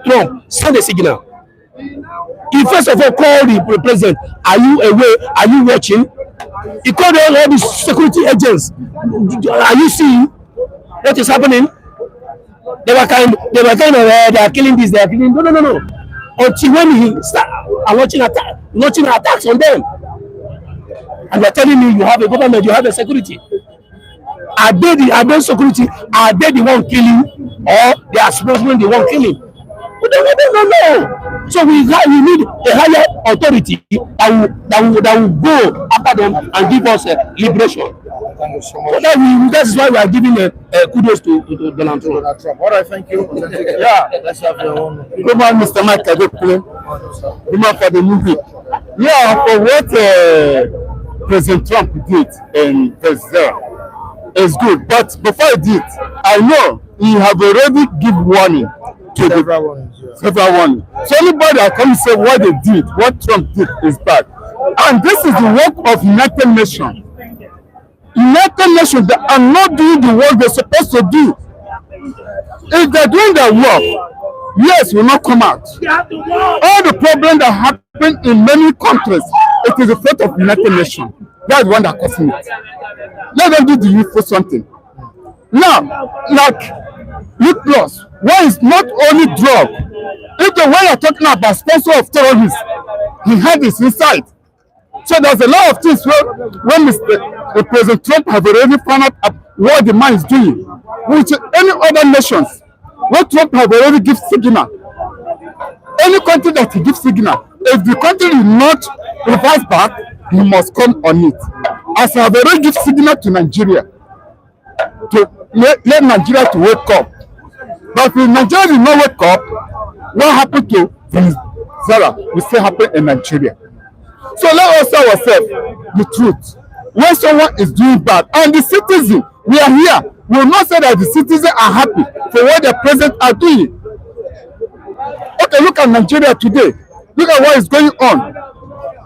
Trump send a signal. He first of all called the president. Are you aware? Are you watching? He called all the security agents. Are you seeing what is happening? They were kind of they are killing this. They are killing. No. Until when he start launching attacks on them, and they're telling me you have a government, you have a security. Are they the security? Are they the one killing, or they are supposedly the one killing? We don't know. So we need a higher authority that will go after them and give us liberation. Thank you so much. So that's why we are giving kudos to Donald Trump. All right, thank you. Yeah, let's have your own. Come on, Mr. Mike, for the movie. Yeah, for what President Trump did in Venezuela is good. But before he did, I know he have already give warning to several warnings. So anybody that comes say what they did, what Trump did is bad. And this is the work of United Nations. United Nations, they are not doing the work they're supposed to do. If they're doing their work, yes, will not come out. All the problems that happen in many countries, it is the fault of United Nations. That's the one that causing it. Let them do the youth for something. Now, like youth plus, one is not only drug. If the one you're talking about sponsor of terrorists, he had this inside. So there's a lot of things when President Trump have already found out what the man is doing, which any other nations, what Trump have already give signal. Any country that he gives signal, if the country will not revise back, he must come on it. As I have already give signal to Nigeria, to let Nigeria to wake up. But if Nigeria did not wake up, what happened to Venezuela will still happen in Nigeria. So let us tell ourselves the truth. When someone is doing bad, and the citizen, we are here, we will not say that the citizens are happy for what the president are doing. Okay, look at Nigeria today. Look at what is going on.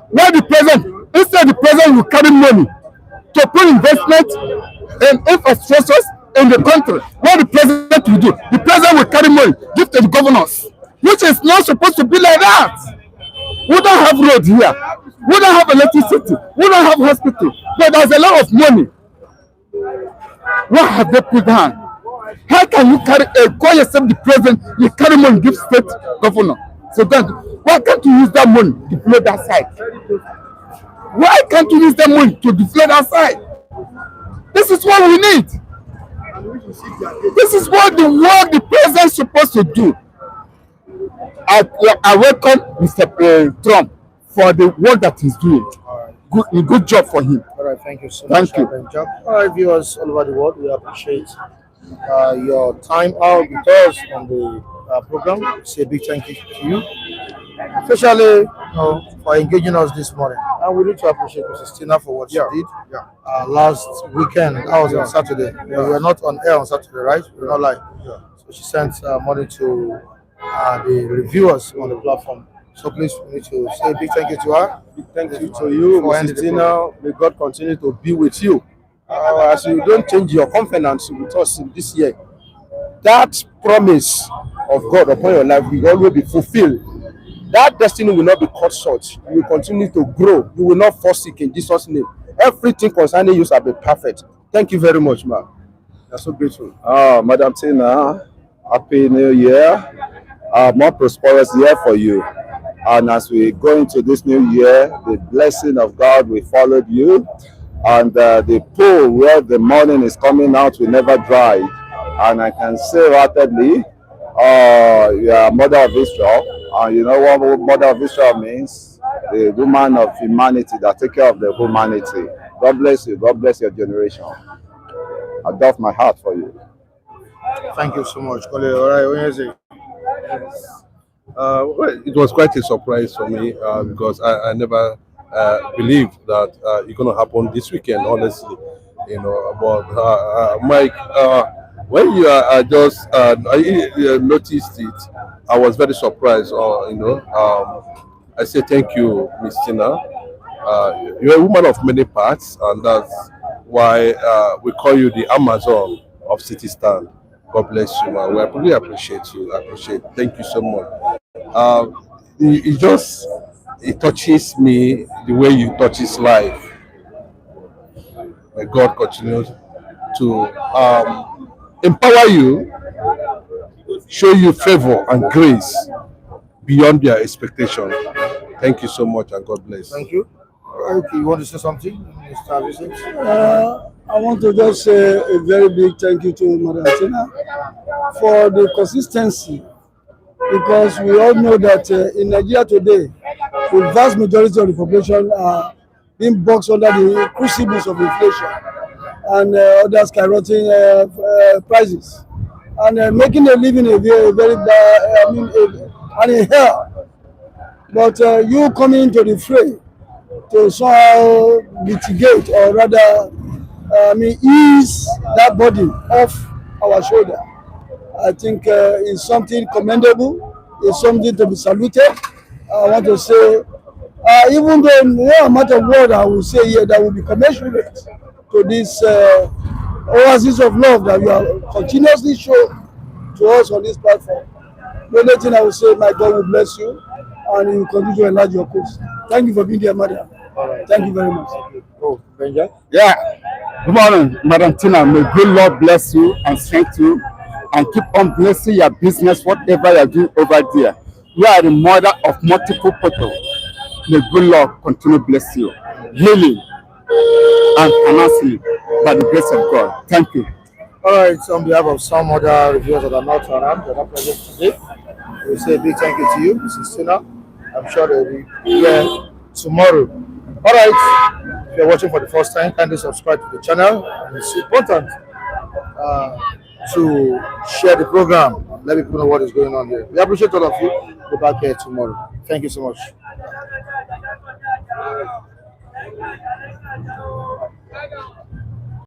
Where the president, instead the president will carry money to put investment in infrastructures in the country. What the president will do, the president will carry money, give to the governors, which is not supposed to be like that. We don't have roads here. We don't have electricity. We don't have hospital. But there's a lot of money. What have they put down? How can you call yourself the president, you carry money, give state governor? So then, why can't you use that money to deflate that side? Why can't you use that money to deflate that side? This is what we need. This is what the work the president is supposed to do. I welcome Mr. Trump for the work that he's doing. Good job for him. All right, thank you so much. Thank you. All right, viewers all over the world, we appreciate your time out with us on the program. Say a big thank you to you, especially for engaging us this morning. And we need to appreciate Mrs. Tina for what she did last weekend. That was on Saturday. We were not on air on Saturday, right? We were not live. So she sent money to the reviewers on the platform. So please, we need to say a big thank you to her. Big thank you to you, Mrs. Tina. May God continue to be with you. As you don't change your confidence with us this year, that promise of God upon your life will always be fulfilled. That destiny will not be cut short. You will continue to grow. You will not forsake in Jesus' name. Everything concerning you shall be perfect. Thank you very much, ma'am. I'm so grateful. Madam Tina, Happy New Year. More prosperous year for you. And as we go into this new year, the blessing of God will follow you. And the pool where the morning is coming out will never dry. And I can say rapidly, you are mother of Israel. And you know what mother of Israel means? The woman of humanity that take care of the humanity. God bless you. God bless your generation. I doff my heart for you. Thank you so much. All right, Well, it was quite a surprise for me because I never believed that it's going to happen this weekend, honestly. But Mike, when you just I noticed it, I was very surprised. I say thank you, Miss Tina. You're a woman of many parts, and that's why we call you the Amazon of City Stand. God bless you, man. We really appreciate you. I appreciate. Thank you so much. It touches me the way you touch his life. May God continue to empower you, show you favor and grace beyond their expectation. Thank you so much and God bless. Thank you. Okay, you want to say something, Mr. Vincent? I want to just say a very big thank you to Madam Tina for the consistency, because we all know that in Nigeria today, the vast majority of the population are being boxed under the crucibles of inflation and other skyrocketing prices, and making a living a very bad, and a hell. But you coming into the fray to somehow mitigate, or rather, ease that burden off our shoulder, I think is something commendable. It's something to be saluted. I want to say, even though no amount of word I will say here that will be commensurate to this oasis of love that you are continuously showing to us on this platform. The only thing I will say, my God will bless you and He will continue to enlarge your course. Thank you for being here, Madam. Thank you very much. Oh, Benja? Yeah. Good morning, Madam Tina. May good Lord bless you and strengthen you and keep on blessing your business, whatever you're doing over there. You are the mother of multiple people. May good Lord continue to bless you. Healing and financially by the grace of God. Thank you. All right, on behalf of some other reviewers that are not around, that are not present today, we say a big thank you to you, Mrs. Tina. I'm sure they'll be here tomorrow. All right, if you're watching for the first time, kindly subscribe to the channel. And it's important to share the program, let people know what is going on here. We appreciate all of you. We'll be back here tomorrow. Thank you so much.